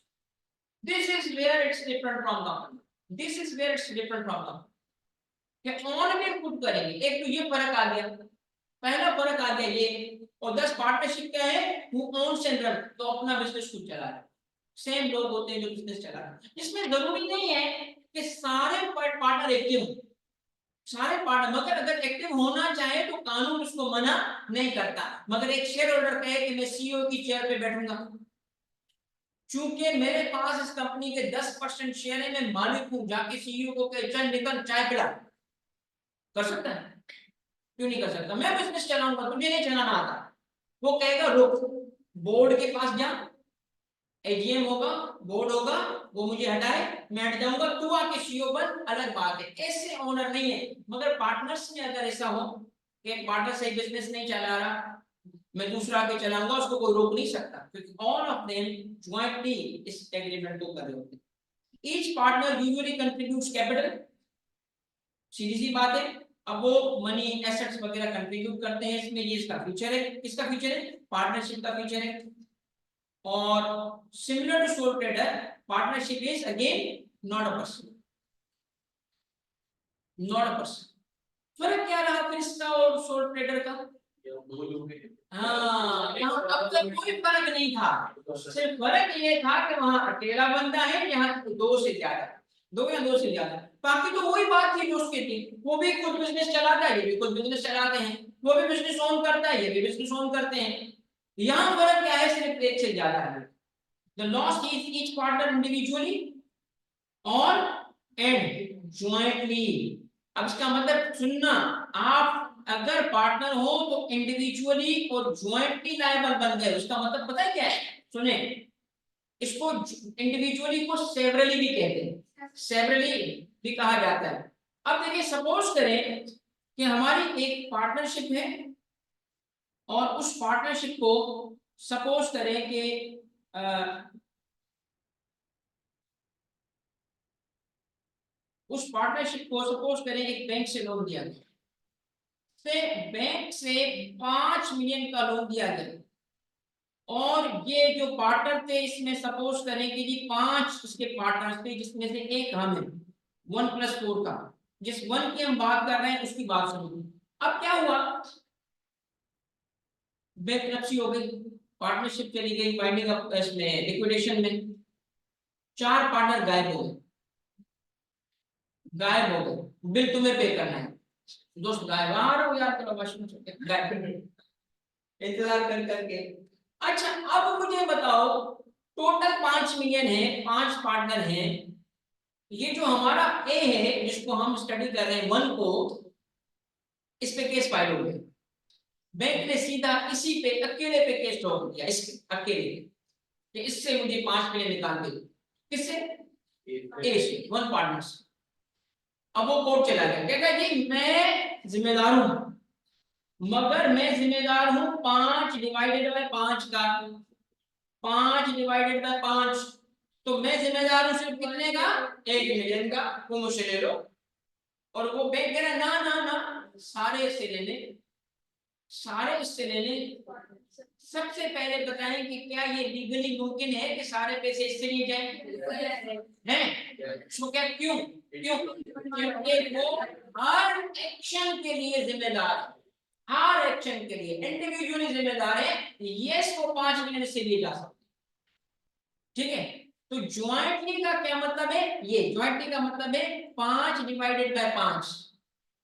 This is where it's different from company, this is where it's different from company, कि ओन भी खुद करेंगे। एक तो ये फर्क आ गया, पहला फर्क आ गया ये। और 10 पार्टनरशिप क्या है, हु ओन्स एंड रन, तो अपना बिजनेस खुद चला रहा है। सेम लोग होते हैं जो बिजनेस चला रहे हैं, इसमें जरूरी नहीं है कि सारे पार्टनर एक्टिव हो, सारे पार्टनर, मगर अगर एक्टिव होना चाहे तो कानून उसको मना नहीं करता। मगर एक शेयर होल्डर कहे कि मैं सीईओ की चेयर पे बैठूंगा, चूंकि मेरे पास इस कंपनी के 10% शेयर है, मैं मालिक हूं, जाके सीईओ को कहे चल निकल चाय पिला, कर सकता है? क्यों नहीं कर सकता? मैं बिजनेस चलाऊंगा, तुझे नहीं चलाना आता। वो कहेगा रुक, बोर्ड के पास जा, एजीएम होगा, बोर्ड होगा, वो मुझे हटाए, मैं हट जाऊंगा, तू आके सीईओ बन, अलग बात है। ऐसे ओनर नहीं है। मगर पार्टनर्स में अगर ऐसा हो कि एक पार्टनर सही बिजनेस नहीं चला रहा, मैं दूसरा आके चलाऊंगा, उसको कोई रोक नहीं सकता, क्योंकि ऑल ऑफ देम जॉइंटली इस एग्रीमेंट को कर रहे होते हैं। Each partner usually contributes capital, सीधी सी बात है। अब वो मनी एसेट्स वगैरह कंट्रीब्यूट करते हैं इसमें, ये इसका फीचर है। किसका फीचर है? पार्टनरशिप का फीचर है। और similar to sole trader, partnership is again not a person, not a person. फर्क क्या रहा फिर इसका और सोल ट्रेडर का? हाँ, यहाँ अब तक कोई फर्क नहीं था, सिर्फ फर्क ये था कि वहां अकेला बंदा है, यहाँ दो से ज्यादा, दो या दो से ज्यादा। बाकी तो वही बात थी जो उसकी थी, वो भी खुद बिजनेस चलाता है, ये भी खुद बिजनेस चलाते हैं, वो भी बिजनेस ओन करता है, ये भी बिजनेस ओन करते हैं। यहाँ फर्क क्या है? सिर्फ एक से ज्यादा है। The loss is each partner individually or and jointly। अब इसका मतलब सुनना, आप अगर पार्टनर हो तो इंडिविजुअली और ज्वाइंटली लायबल बन गए। उसका मतलब पता है क्या है? सुने, इसको इंडिविजुअली को सेवरली भी कहते हैं, सेवरली भी कहा जाता है। अब देखिए, सपोज करें कि हमारी एक पार्टनरशिप है, और उस पार्टनरशिप को सपोज करें कि उस पार्टनरशिप को सपोज करें एक बैंक से लोन दिया गया, से बैंक से 5 मिलियन का लोन दिया गया, और ये जो पार्टनर थे इसमें सपोज करें कि जी 5 इसके पार्टनर्स थे, जिसमें से एक हम है, 1+4 का। जिस 1 की हम बात कर रहे हैं उसकी बात सुनिए। अब क्या हुआ, बैंकरप्सी हो गई, पार्टनरशिप चली गई बाइंडिंग अप इसमें लिक्विडेशन में, 4 पार्टनर गायब हो गए, गायब हो गए, बिल तुम्हें पे करना है। दोस्त गायब आ रहे हो यार, तेरा वॉशिंग गायब, इंतजार कर करके। अच्छा, अब मुझे बताओ, टोटल 5 मिलियन है, 5 पार्टनर हैं, ये जो हमारा ए है जिसको हम स्टडी कर रहे हैं 1 को, इस पे केस फाइल हो गया। बैंक ने सीधा इसी पे अकेले पे केस ठोक दिया, इस अकेले कि इससे मुझे 5 मिलियन निकाल दे। किससे? ए से, 1 पार्टनर से। अब वो कोर्ट चला गया, कहता जी मैं जिम्मेदार हूं, मगर मैं जिम्मेदार हूं 5 डिवाइडेड बाय 5 का, 5 डिवाइडेड बाय 5, तो मैं जिम्मेदार हूं सिर्फ कितने का, 1 मिलियन का, वो मुझसे ले लो। और वो बैंक कह रहा है ना ना ना, सारे इससे ले ले, सारे इससे ले ले। सबसे पहले बताएं कि क्या ये लीगली मुमकिन है कि सारे पैसे इससे लिए जाए हैं? तो क्या, क्यों क्यों? क्योंकि वो हर एक्शन के लिए जिम्मेदार है, हर एक्शन के लिए इंडिविजुअली जिम्मेदार है। यस, वो 5 मिलियन से लिए जा सकते, ठीक है। तो ज्वाइंटली का क्या मतलब है? ये ज्वाइंटली का मतलब है 5 डिवाइडेड बाय 5,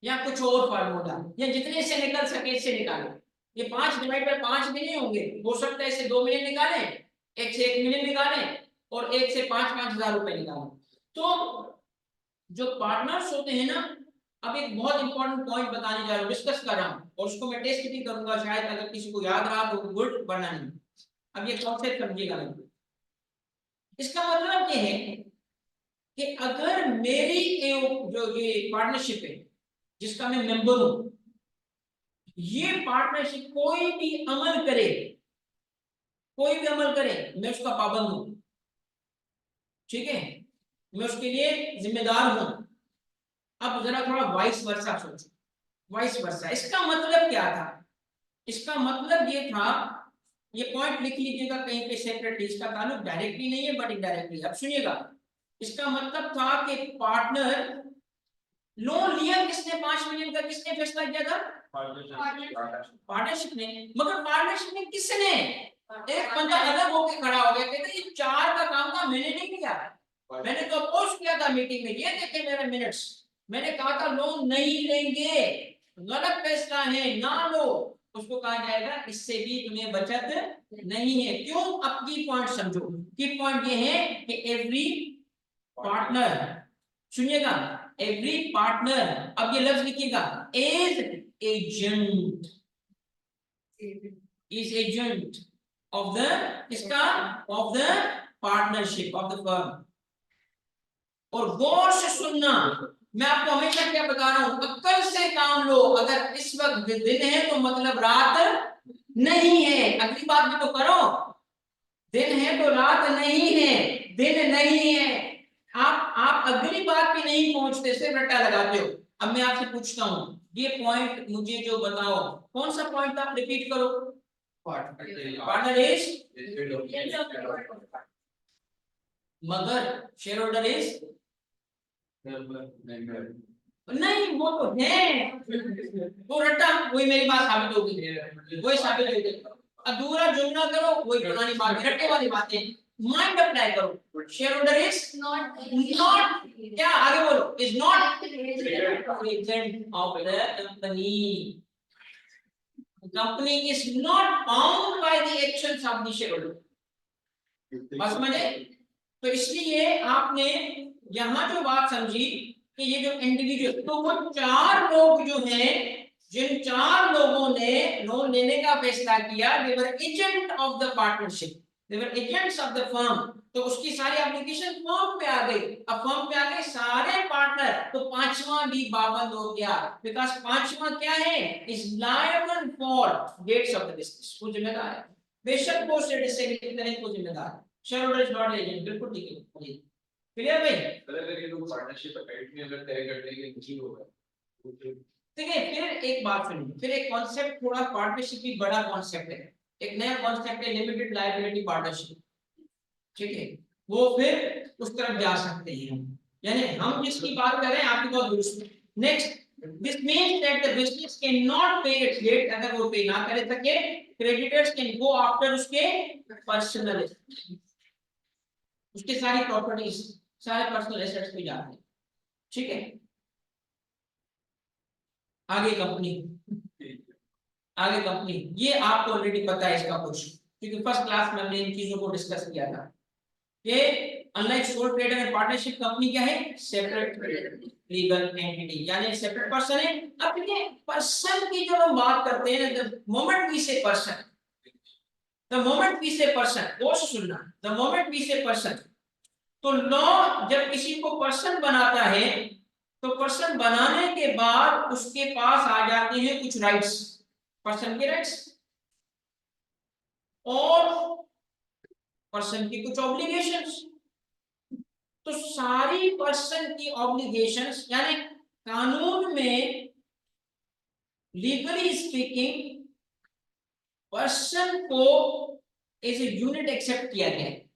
या कुछ और फार्मूला, या जितने से निकल सके इससे निकालो। ये 5 डिवाइड बाय 5 भी नहीं होंगे, हो सकता है इससे 2 मिलियन निकालें, एक से 1 मिलियन निकालें, और एक से 5-5 हजार रुपए निकालें। तो जो पार्टनर्स होते हैं ना, अब एक बहुत इंपॉर्टेंट पॉइंट बताने जा रहा हूँ, डिस्कस कर रहा हूँ, और उसको मैं टेस्ट भी करूंगा, शायद अगर किसी को याद रहा तो गुड, वरना नहीं। अब ये कॉन्सेप्ट समझिएगा। इसका मतलब ये है कि अगर मेरी जो ये पार्टनरशिप है जिसका मैं मेंबर हूं, ये पार्टनरशिप कोई भी अमल करे, कोई भी अमल करे, मैं उसका पाबंद हूं, ठीक है, मैं उसके लिए जिम्मेदार हूं। अब जरा थोड़ा वाइस वर्सा सोचो, वाइस वर्सा इसका मतलब क्या था? इसका मतलब ये था, ये पॉइंट लिख लीजिएगा कहीं पे सेपरेटली, इसका ताल्लुक डायरेक्टली नहीं है बट इनडायरेक्टली। अब सुनिएगा, इसका मतलब था कि पार्टनर, लोन लिया किसने 5 मिलियन का, किसने फैसला किया था? पार्टनरशिप ने। मगर पार्टनरशिप में किसने? एक बंदा अलग होकर खड़ा हो गया, कहते ये 4 का काम था, मैंने नहीं किया, मैंने तो अपोज किया था मीटिंग में, ये देखे मेरे मिनट्स, मैंने कहा था लोन नहीं लेंगे, गलत फैसला है, ना लो। उसको कहा जाएगा इससे भी तुम्हें बचत नहीं है। क्यों? अब की पॉइंट समझो, की पॉइंट ये है कि एवरी पार्टनर, सुनिएगा, एवरी पार्टनर, अब ये लफ्ज लिखिएगा, is agent, is agent of the, इसका, of the partnership of the firm. और गौर से सुनना, मैं आपको हमेशा क्या बता रहा हूं, अक्ल से काम लो। अगर इस वक्त दिन है तो मतलब रात नहीं है, अगली बात भी तो करो, दिन है तो रात नहीं है, दिन नहीं है। आप अगली बात भी नहीं पहुंचते, सिर्फ रट्टा लगाते हो। अब मैं आपसे पूछता हूं, ये पॉइंट मुझे जो बताओ, कौन सा पॉइंट आप रिपीट करो? पार्टनर इज, मगर शेयर होल्डर इज नहीं, वो तो है, वो रट्टा, वही मेरी बात साबित होगी, वही साबित होगी। अधूरा जुमला करो, वही पुरानी बात, रट्टे वाली बातें माइंड अप्लाई करो। शेयर होल्डर इज नॉट, क्या आगे बोलो, is not agent of the company, company is not bound by the actions of the share holder. बस समझे? तो इसलिए आपने यहां जो बात समझी कि ये जो इंडिविजुअल, तो वो 4 लोग जो हैं, जिन 4 लोगों ने लोन लेने का फैसला किया, they were agent of the partnership, they were agents of the firm. तो उसकी सारी एप्लीकेशन फर्म पे आ गई। अब फर्म पे आ गए सारे पार्टनर, तो 5वां भी पाबंद हो गया, बिकॉज़ 5वां क्या है? Is liable for debts of the business, वो जिम्मेदार है, बेशक वो से करें को जिम्मेदार है। Share holder is not agent, बिल्कुल ठीक है, क्लियर भाई?
अगर ये लोग पार्टनरशिप अकाउंट में अगर तय करने के नहीं होगा,
ठीक है। फिर एक बात सुनिए, फिर एक कॉन्सेप्ट, थोड़ा पार्टनरशिप भी बड़ा कॉन्सेप्ट है, एक नया कॉन्सेप्ट है लिमिटेड लायबिलिटी पार्टनरशिप, ठीक है, वो फिर उस तरफ जा सकते हैं। यानी हम जिसकी बात कर रहे हैं आपकी बहुत दुरुस्त। Next, this means that the business can not पे इट्स डेट, अगर वो पे ना करे सके, क्रेडिटर्स कैन गो आफ्टर उसके पर्सनल, उसके सारी प्रॉपर्टीज, सारे पर्सनल एसेट्स पे जाते हैं, ठीक है। आगे कंपनी, आगे कंपनी, ये आपको ऑलरेडी पता है इसका कुछ, क्योंकि फर्स्ट क्लास में हमने इन चीजों को डिस्कस किया था कि unlike soul trader and partnership, company क्या है? सेपरेट लीगल एंटिटी, यानी सेपरेट पर्सन है। अब ये पर्सन की जब हम बात करते हैं, the moment we say person, the moment we say person, वो सुनना, the moment we say person, तो लॉ जब किसी को पर्सन बनाता है, तो पर्सन बनाने के बाद उसके पास आ जाते हैं कुछ राइट्स, पर्सन के राइट्स, और पर्सन की कुछ ऑब्लिगेशंस। तो सारी पर्सन की ऑब्लिगेशंस, यानी कानून में लीगली स्पीकिंग पर्सन को एज ए यूनिट एक्सेप्ट किया गया है।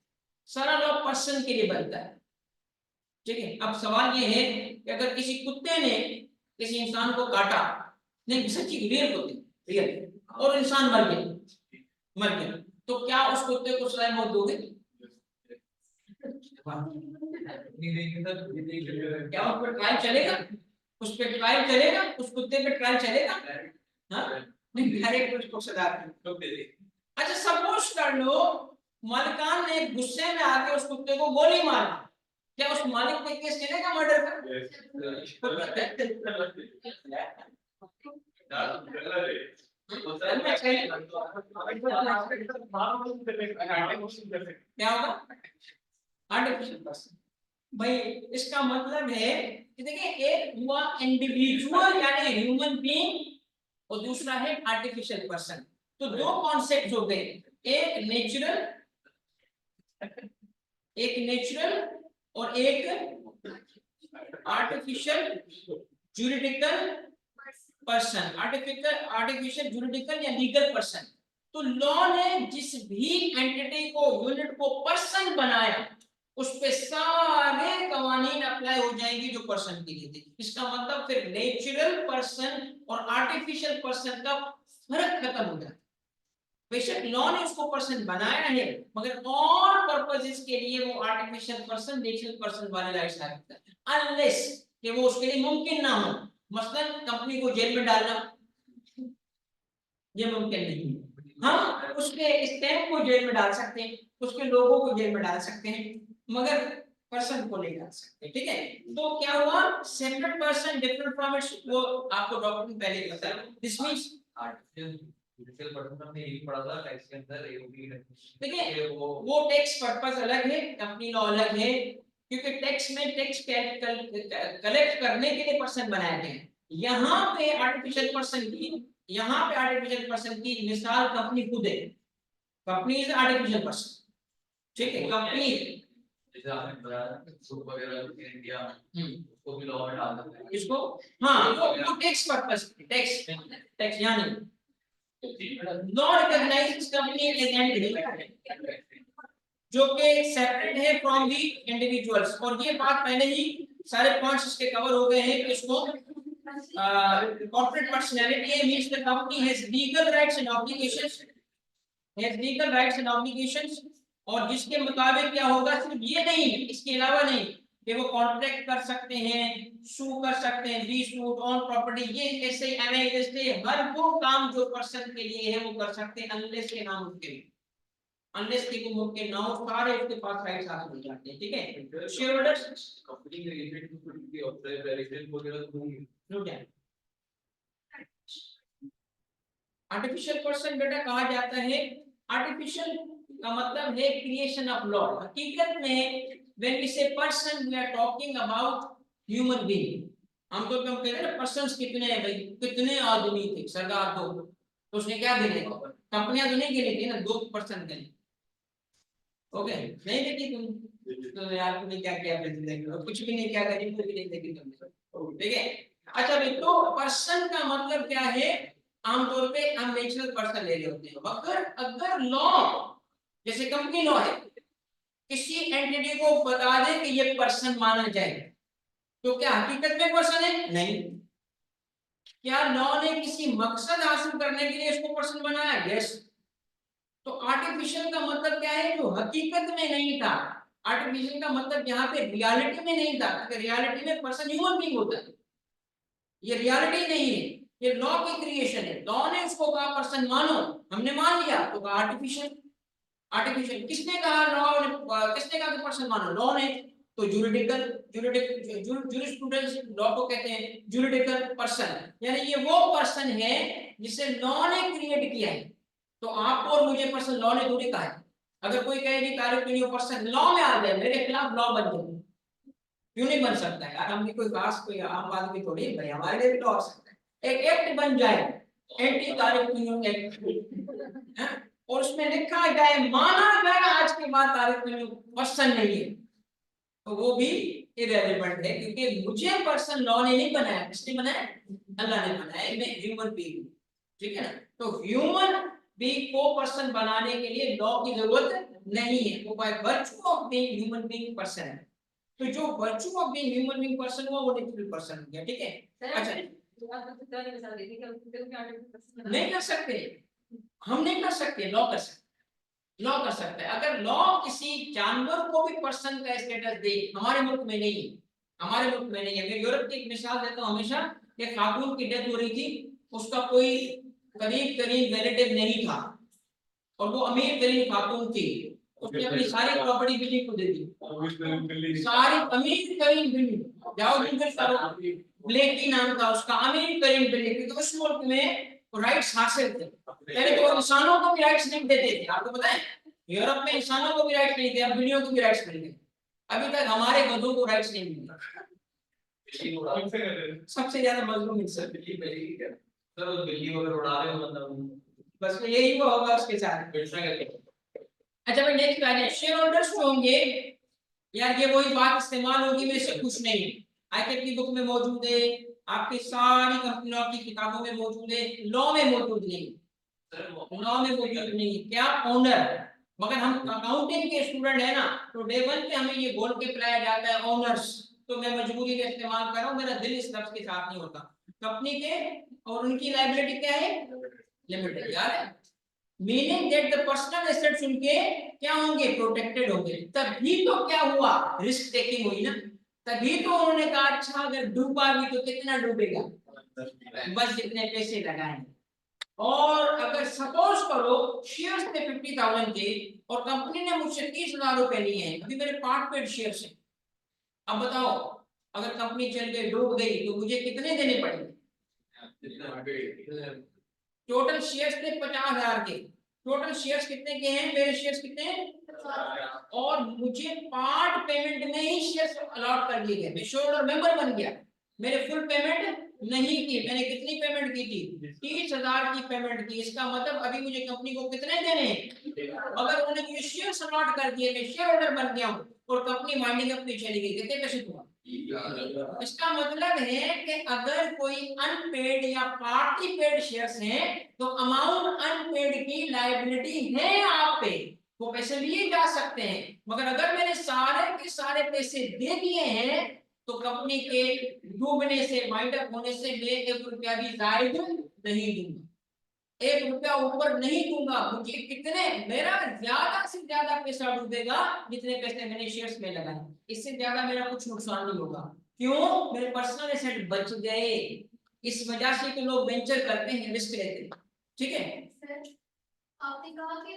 सारा लॉ पर्सन के लिए बनता है, ठीक है। अब सवाल ये है कि अगर किसी कुत्ते ने किसी इंसान को काटा, नहीं सच्ची रियल कुत्ते, रियल, और इंसान मर गया, तो क्या उस कुत्ते को सजा मौत दोगे? क्या उस पर ट्रायल चलेगा? उस पर ट्रायल चलेगा? उस कुत्ते पे ट्रायल चलेगा? हाँ, नहीं, डायरेक्ट उसको सजा दे। अच्छा, सपोज कर लो मालिकान ने गुस्से में आके उस कुत्ते को गोली मारा, क्या उस मालिक पे केस चलेगा मर्डर का? क्या होगा? Artificial person. भाई इसका मतलब है कि देखिए, एक हुआ इंडिविजुअल यानी ह्यूमन बीइंग, और दूसरा है आर्टिफिशियल पर्सन। तो दो कॉन्सेप्ट हो गए, एक नेचुरल और एक artificial juridical person, artificial juridical या लीगल पर्सन। तो लॉ ने जिस भी एंटिटी को, यूनिट को पर्सन बनाया, उस पे सारे कवानीन अप्लाई हो जाएंगी जो पर्सन के लिए थे। इसका मतलब फिर नेचुरल पर्सन और आर्टिफिशियल पर्सन का फर्क खत्म हो जाता है। बेशक लॉ ने उसको पर्सन बनाया है, मगर और पर्पसेस के लिए वो आर्टिफिशियल पर्सन नेचुरल पर्सन वाले राइट्स रखता है, अनलेस कि वो उसके लिए मुमकिन ना हो। मसलन कंपनी को जेल में डालना, ये मुमकिन नहीं है। हम उसके स्टैम्प को जेल में डाल सकते हैं, उसके लोगों को जेल में डाल सकते हैं, मगर पर्सन को नहीं डाल सकते, ठीक है। तो क्या हुआ, separate person different from its, वो आपको डॉक्टर ने पहले बताया। दिस मींस
डिजिटल पर्सन हमने यही पढ़ा था टैक्स के अंदर, एओपी
देखिए वो टैक्स पर्पस अलग है, कंपनी लॉ अलग है, क्योंकि टैक्स में टैक्स कलेक्ट करने के लिए पर्सन बनाए गए हैं। यहाँ पे आर्टिफिशियल पर्सन की मिसाल कंपनी खुद है। कंपनी इज आर्टिफिशियल पर्सन, ठीक है। कंपनी
जैसे आपने बताया सूट वगैरह इंडिया उसको भी लॉ में डाल देते हैं
इसको, हाँ वो टैक्स पर्पस, टैक्स यहाँ नहीं। Non recognized company as entity जो कि सेपरेट है फ्रॉम दी इंडिविजुअल्स, और ये बात पहले ही सारे पॉइंट्स इसके कवर हो गए हैं कि इसको कॉर्पोरेट पर्सनालिटी है, means the company has legal rights and obligations, और जिसके मुताबिक क्या होगा, सिर्फ ये नहीं, इसके अलावा नहीं कि वो कॉन्ट्रैक्ट कर सकते हैं, सू कर सकते हैं, री सूट ऑन प्रॉपर्टी, ये ऐसे ऐसे हर वो काम जो पर्सन के लिए है वो कर सकते हैं, अनलेस के नाम उसके लिए, अनलेस कि वो मुमकिन ना हो, सारे उसके पास राइट्स हासिल हो जाते हैं, ठीक है। शेयर होल्डर्स
कंपनी के एजेंट को भी होता है, प्रेसिडेंट वगैरह को
नो क्या आर्टिफिशियल पर्सन बेटा कहा जाता है। आर्टिफिशियल का मतलब है क्रिएशन ऑफ लॉ। हकीकत में when we say person we are talking about human being. आमतौर पे हम कहते हैं ना पर्सन्स कितने हैं भाई, कितने आदमी थे सरदार, तो उसने क्या गिने, कंपनियां तो नहीं गिनी थी ना, 2% गिने, ओके नहीं देखी तुम तो यार, तुमने क्या किया अपनी जिंदगी में, कुछ भी नहीं किया, गरीब को भी नहीं देखी तुमने, ठीक है। अच्छा भाई, तो पर्सन का मतलब क्या है, आमतौर पे हम नेचुरल पर्सन ले रहे होते हैं, मगर अगर लॉ जैसे कंपनी लॉ है, किसी एंटिटी को बता दे कि ये पर्सन माना जाए, तो क्या हकीकत में पर्सन है? नहीं। क्या लॉ ने किसी मकसद हासिल करने के लिए इसको पर्सन बनाया? यस। तो आर्टिफिशियल का मतलब क्या है, जो हकीकत में नहीं था। आर्टिफिशियल का मतलब यहाँ पे रियलिटी में नहीं था, क्योंकि रियलिटी में पर्सन ह्यूमन बीइंग होता है, ये रियलिटी नहीं है, ये लॉ की क्रिएशन है। लॉ ने उसको कहा पर्सन मानो, हमने मान लिया तो कहा आर्टिफिशियल। किसने कहा, लॉ ने किसने कहा कि पर्सन मानो? लॉ ने। तो जूरिस्प्रूडेंस लॉ को कहते हैं जूरिडिकल पर्सन, यानी ये वो पर्सन है जिसे लॉ ने क्रिएट किया है। तो आपको और मुझे पर्सन लॉ ने थोड़ी कहा है। अगर कोई कहे कि तारिक मीर पर्सन लॉ में आ जाए, मेरे खिलाफ लॉ बन जाए, क्यों नहीं बन सकता है यार? हम भी कोई खास कोई आम आदमी थोड़ी है भाई, हमारे लिए भी लॉ हो सकता है। एक एक्ट बन जाए, एंटी तारिक मीर एक्ट, और उसमें लिखा जाए, माना जाए आज के बाद तारिक मीर पर्सन नहीं है, तो वो भी इरेलीवेंट है, क्योंकि मुझे पर्सन लॉ ने नहीं बनाया, किसने बनाया? अल्लाह ने बनाया, मैं ह्यूमन बीइंग, ठीक है ना। तो ह्यूमन बीइंग को पर्सन बनाने के लिए लॉ की जरूरत नहीं है, वो by virtue of being human being person है। तो जो virtue of being human being person हुआ वो नेचुरल पर्सन हो गया, ठीक है। अच्छा, नहीं कर सकते, हम नहीं कर सकते, लॉ कर सकते, लॉ कर सकता है। अगर लॉ किसी जानवर को भी पर्सन का स्टेटस दे, हमारे मुल्क में नहीं है, हमारे मुल्क में नहीं है। मैं यूरोप की एक मिसाल देता हूँ हमेशा, एक खातून की डेथ हो रही थी, उसका कोई करीब रिलेटिव नहीं था और वो अमीर तरीन खातून थी, उसने अपनी सारी प्रॉपर्टी बिल्ली को दे दी, सारी अमीर तरीन बिल्ली, जाओ गूगल करो, ब्लेकी नाम था उसका, अमीर तरीन बिल्ली, क्योंकि उस मुल्क में राइट्स हासिल थे। पहले तो इंसानों को भी राइट्स नहीं देते थे, आपको पता है, यूरोप में इंसानों को भी राइट्स नहीं थे, अब बिल्लियों को भी राइट्स मिल गए। अभी तक हमारे गधों को राइट्स नहीं मिले, सबसे ज्यादा मजलूम इंसान
बिल्ली को अगर उड़ा दे मतलब
बस यही वो होगा उसके साथ। अच्छा भाई, नेक्स्ट आ जाए, शेयर होल्डर्स जो होंगे, यार ये वही बात इस्तेमाल होगी, मैं इससे खुश नहीं हूं। आईकेट की बुक में मौजूद है, आपकी सारी कंपनी लॉ की किताबों में मौजूद है, लॉ में मौजूद नहीं, लॉ में मौजूद नहीं, क्या ओनर। मगर हम अकाउंटिंग के स्टूडेंट है ना, तो डे 1 पे हमें ये बोल के पिलाया जाता है ओनर्स, तो मैं मजबूरी का इस्तेमाल कर रहा हूं, मेरा दिल इस लफ्ज के साथ नहीं होता। कंपनी के और उनकी लायबिलिटी क्या है? लिमिटेड, यार है, meaning that the personal assets उनके क्या होंगे? प्रोटेक्टेड होंगे। तभी तो क्या हुआ? रिस्क टेकिंग हुई ना, तभी तो उन्होंने कहा अच्छा अगर डूबा भी तो कितना डूबेगा? बस जितने पैसे लगाए। और अगर सपोज करो शेयर्स थे 50,000 के और कंपनी ने मुझसे 30,000 रुपए लिए हैं, अभी मेरे पार्ट पेड शेयर्स हैं, अब बताओ अगर कंपनी चल के डूब गई तो मुझे कितने देने पड़ेंगे? टोटल शेयर्स थे 50,000 के, टोटल शेयर्स कितने के हैं? मेरे शेयर्स कितने हैं? और मुझे पार्ट पेमेंट में ही शेयर्स अलॉट कर दिए गए, मैं शेयर होल्डर मेंबर बन गया, मेरे फुल पेमेंट नहीं की, मैंने कितनी पेमेंट की थी? 30,000 की पेमेंट की। इसका मतलब अभी मुझे कंपनी को कितने देने हैं? अगर उन्होंने मुझे शेयर्स अलॉट कर दिए, मैं शेयर होल्डर बन गया हूँ और कंपनी वाइंडिंग अप पे चली गई, कितने पैसे दूंगा? इसका मतलब है कि अगर कोई अनपेड या पार्टी पेड शेयर्स हैं तो अमाउंट अनपेड की लायबिलिटी है आप पे, वो पैसे लिए जा सकते हैं। मगर अगर मैंने सारे के सारे पैसे दे दिए हैं तो कंपनी के डूबने से, वाइंड अप होने से मैं 1 रुपया भी जायद नहीं दूंगा, 1 रुपया ऊपर नहीं दूंगा। मुझे कितने, मेरा ज्यादा से ज्यादा पैसा डूबेगा जितने पैसे मैंने शेयर्स में लगाए, इससे ज्यादा मेरा कुछ नुकसान नहीं होगा। क्यों? मेरे पर्सनल एसेट बच गए। इस वजह से तो लोग वेंचर करते हैं, रिस्क लेते हैं, ठीक है।
आपने कहा कि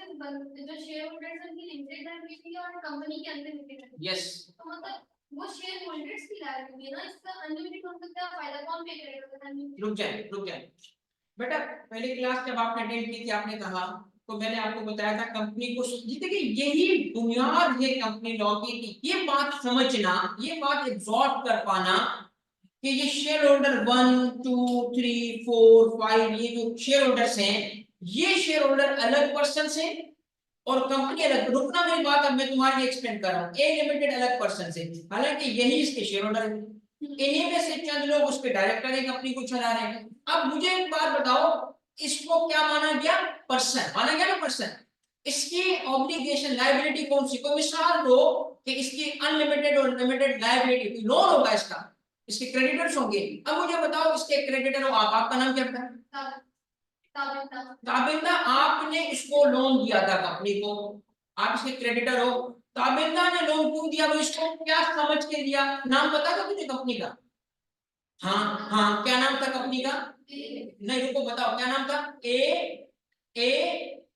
जो शेयर होल्डर्स हैं उनकी लिमिटेड लायबिलिटी और कंपनी के अंदर लिमिटेड है,
यस,
तो मतलब वो शेयर होल्डर्स की लायबिलिटी है ना, इसका अनलिमिटेड हो सकता है, फायदा कौन पे करेगा?
रुक जाए बेटा, पहली क्लास जब आपने अटेंड की थी आपने कहा, तो मैंने आपको बताया था कंपनी को, देखिए यही बुनियाद है कंपनी लॉ की, ये बात समझना, ये बात एब्जॉर्ब कर पाना कि ये शेयर होल्डर 1 2 3 4 5 ये जो शेयर होल्डर्स हैं, ये शेयर होल्डर अलग पर्सन से और कंपनी अलग। रुकना मेरी बात, अब मैं तुम्हारे लिए एक्सप्लेन कर रहा हूँ। ए लिमिटेड अलग पर्सन से, हालांकि यही इसके शेयर होल्डर है, इन्हीं में से चंद लोग उस पे डायरेक्टर है, कंपनी को चला रहे हैं। अब मुझे एक बात बताओ, इसको क्या माना गया? पर्सन माना गया ना, पर्सन। इसकी ऑब्लिगेशन लायबिलिटी कौन सी? कोई मिसाल दो कि इसकी अनलिमिटेड और लिमिटेड लायबिलिटी, लोन होगा इसका, इसके क्रेडिटर्स होंगे। अब मुझे बताओ इसके क्रेडिटर हो आप, आपका नाम क्या है? ताबिंदा। आपने इसको लोन दिया था कंपनी को, आप इसके क्रेडिटर हो। ताबिंदा ने लोन क्यों दिया? वो इसको क्या समझ के दिया? नाम पता था तुझे कंपनी का? हाँ, क्या नाम था कंपनी का? नहीं, रुको बताओ क्या नाम था? ए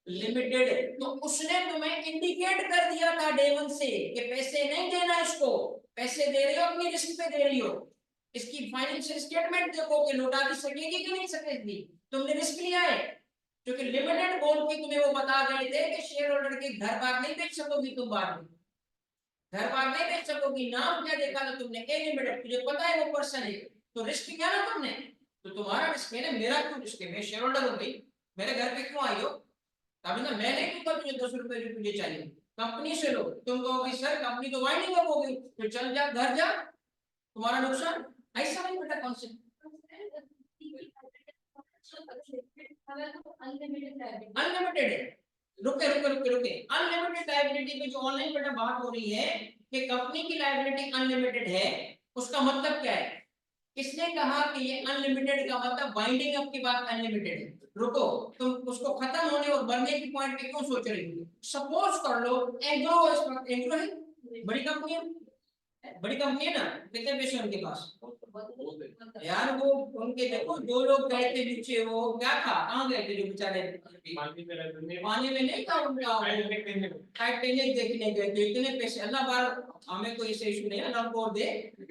लिमिटेड। तो उसने तुम्हें इंडिकेट कर दिया था डे 1 से कि पैसे नहीं देना इसको, पैसे दे रही हो अपनी रिस्क पे दे रही हो। इसकी फाइनेंशियल स्टेटमेंट देखो कि लौटा दी सकेगी कि नहीं सकेगी, तुमने रिस्क लिया है। क्योंकि लिमिटेड बोल के तुम्हें वो बता गए थे कि शेयर होल्डर के घर बार नहीं बेच सकोगी, तुम बाद में घर बार नहीं बेच सकोगी। नाम क्या देखा था तुमने? ए लिमिटेड, तुझे पता है वो पर्सन है, तो रिस्क किया ना तुमने। तो तुम्हारा रिस्क है ना, मेरा क्यों रिस्क है? मैं शेयर होल्डर हूं भाई, मेरे घर पे क्यों आई हो? तभी ना मैं नहीं दूंगा तुझे 10 रुपए जो तुझे चाहिए, कंपनी से लो, तुम कहोगे सर कंपनी तो वाइंडिंग अप हो गई, तो चल जा घर जा, तुम्हारा नुकसान। ऐसा नहीं बेटा कॉन्सेप्ट। अनलिमिटेड है। रुके रुके रुके रुके, अनलिमिटेड लायबिलिटी पे जो ऑनलाइन बेटा बात हो रही है कि कंपनी की लायबिलिटी अनलिमिटेड है, उसका मतलब क्या है? किसने कहा कि ये अनलिमिटेड का मतलब बाइंडिंग अप की बात अनलिमिटेड है? रुको, तुम उसको खत्म होने और बढ़ने की पॉइंट पे क्यों सोच रही हो? सपोज कर लो एग्रो, एग्रो है बड़ी कंपनी है, बड़ी कंपनी है ना, कितने पैसे उनके पास यार? वो उनके देखो दो लोग गए थे नीचे, वो क्या था, कहाँ गए थे जो बेचारे? पानी में नहीं था उनका, टाइटैनिक देखने गए थे, इतने पैसे, अल्लाह बार हमें कोई ऐसे इशू नहीं है, अल्लाह को दे,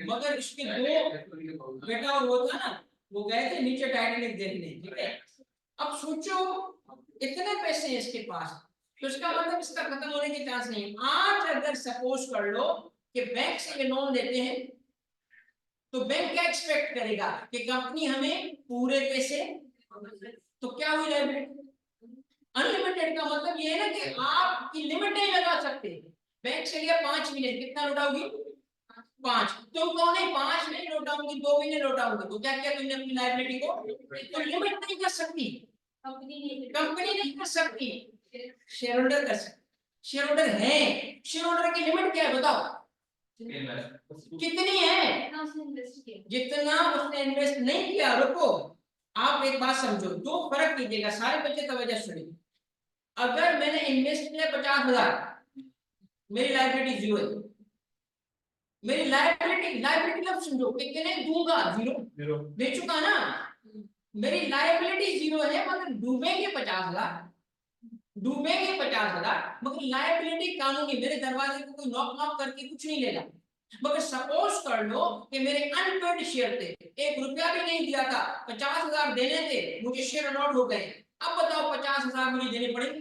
मगर इसके दो बेटा और वो था ना, वो गए थे नीचे टाइटैनिक देखने, ठीक है? अब सोचो इतने पैसे हैं इसके पास, तो इसका मतलब इसका खत्म होने की चांस नहीं है। आज अगर सपोज कर लो कि बैंक से ये लोन लेते हैं, तो बैंक क्या एक्सपेक्ट करेगा कि कंपनी हमें पूरे पैसे, तो क्या हुई लायबिलिटी? अनलिमिटेड का मतलब ये है ना कि आपकी लिमिट नहीं लगा सकते। बैंक से लिया 5 मिलियन, कितना लौटाओगी? 5। तुम कहो नहीं 5 नहीं लौटाऊंगी, 2 मिलियन लौटाऊंगी, तो क्या किया तुमने अपनी लायबिलिटी को? तो लिमिट नहीं कर सकती कंपनी, नहीं कर सकती, शेयर होल्डर कर सकती। शेयर होल्डर है, शेयर होल्डर की लिमिट क्या है बताओ? कितनी है? जितना उसने इन्वेस्ट नहीं किया। रुको, आप एक बात समझो, दो फर्क कीजिएगा, सारे बच्चे तवज्जो सुनिए। अगर मैंने इन्वेस्ट किया 50,000, मेरी लायबिलिटी जीरो है। मेरी लायबिलिटी, लायबिलिटी मतलब समझो कितने दूंगा? जीरो दे चुका ना, मेरी लायबिलिटी जीरो है, मगर डूबेंगे 50,000, डूबेंगे 50,000, मगर लायबिलिटी कानूनी, मेरे दरवाजे को कोई नॉक नॉक करके कुछ नहीं लेगा। मगर सपोज कर लो कि मेरे अनपेड शेयर थे, 1 रुपया भी नहीं दिया था, 50,000 देने थे, मुझे शेयर अलॉट हो गए, अब बताओ 50,000 मुझे देने पड़ेंगे।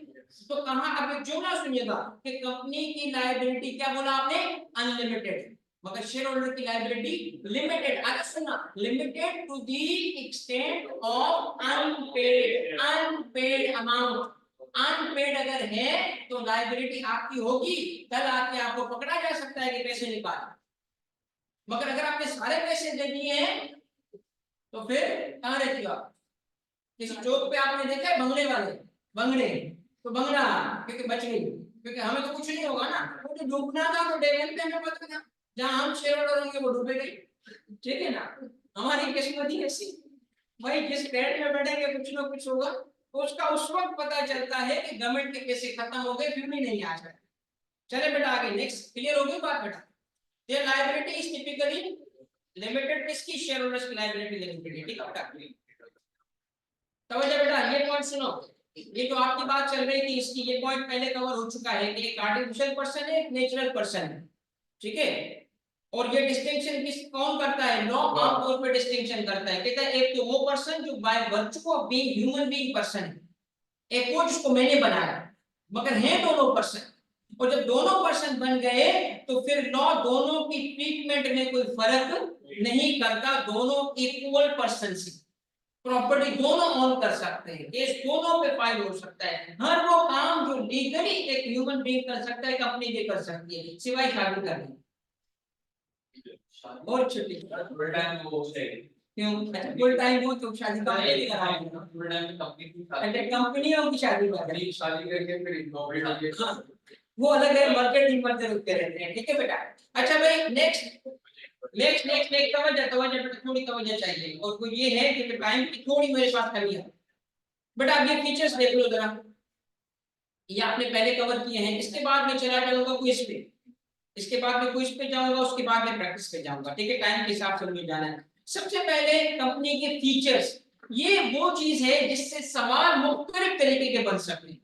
तो कहा, अब एक जुमला सुनिएगा कि कंपनी की लायबिलिटी, क्या बोला आपने? अनलिमिटेड, मगर शेयर होल्डर की लायबिलिटी लिमिटेड। आगे सुनना, limited to the extent of unpaid, unpaid amount. Unpaid अगर है तो लायबिलिटी आपकी होगी, कल आके आपको पकड़ा जा सकता है कि पैसे निकाल। मगर अगर आपने सारे पैसे दे दिए हैं तो फिर कहां रहती हो आप? किसी चौक पे आपने देखा है बंगले वाले, बंगले, तो बंगला क्योंकि बच गई, क्योंकि हमें तो कुछ नहीं होगा ना, वो तो डूबना था तो डे वन पे हमें पता था, जहां हम शेयर होल्डर होंगे वो डूबे गई, ठीक है ना? हमारी किस्मत ही ऐसी भाई, जिस पेड़ में बैठेंगे कुछ ना कुछ होगा, तो उसका उस वक्त पता चलता है कि गवर्नमेंट के पैसे खत्म हो गए, फिर भी नहीं आ जाए। चले बेटा आगे, नेक्स्ट, क्लियर हो गई बात बेटा? ये लायबिलिटी इज टिपिकली लिमिटेड, किसकी? शेयर होल्डर्स की लायबिलिटी लिमिटेड है, ठीक है बेटा? समझे बेटा? ये पॉइंट सुनो, ये जो आपकी बात चल रही थी इसकी, ये पॉइंट पहले कवर हो चुका है कि एक आर्टिफिशियल पर्सन है, एक नेचुरल पर्सन है, ठीक है? और ये डिस्टिंक्शन किस कौन करता है? लॉ आमतौर पर डिस्टिंक्शन करता है, कहता है एक तो वो पर्सन जो by virtue of being human being person है, एक वो जिसको मैंने बनाया, मगर है दोनों पर्सन। और जब दोनों पर्सन बन गए तो फिर लॉ दोनों की ट्रीटमेंट में कोई फर्क नहीं करता, दोनों इक्वल पर्सन से प्रॉपर्टी दोनों ऑन कर सकते हैं, केस दोनों पे फाइल हो सकता है। हर वो काम जो लीगली एक ह्यूमन बीइंग कर सकता है, कंपनी भी कर सकती है, सिवाय शादी करने। और छुट्टी
फुल टाइम वो चाहिए,
क्यों? अच्छा फुल टाइम हो तो शादी नहीं कराएंगे,
फुल टाइम कंपनी की
अच्छा कंपनियों की शादी करेंगे,
शादी करके फिर नौकरी डालिए,
वो अलग है, मार्केटिंग करते रुकते रहते हैं, ठीक है बेटा? अच्छा भाई नेक्स्ट नेक्स्ट नेक्स्ट नेक्स्ट, तवज्जो तवज्जो बेटा, थोड़ी तवज्जो चाहिए। और कोई ये है कि टाइम की थोड़ी मेरे पास कमी है बेटा। अब ये फीचर्स देख लो जरा, ये आपने पहले कवर किए हैं, इसके बाद मैं चला जाऊंगा क्विज पे, इसके बाद में क्विज पे जाऊंगा, उसके बाद में प्रैक्टिस पे जाऊंगा, ठीक है? टाइम के हिसाब से मुझे जाना है। सबसे पहले कंपनी के फीचर्स, ये वो चीज है जिससे सवाल मुख्तलिफ तरीके के बन सकते हैं।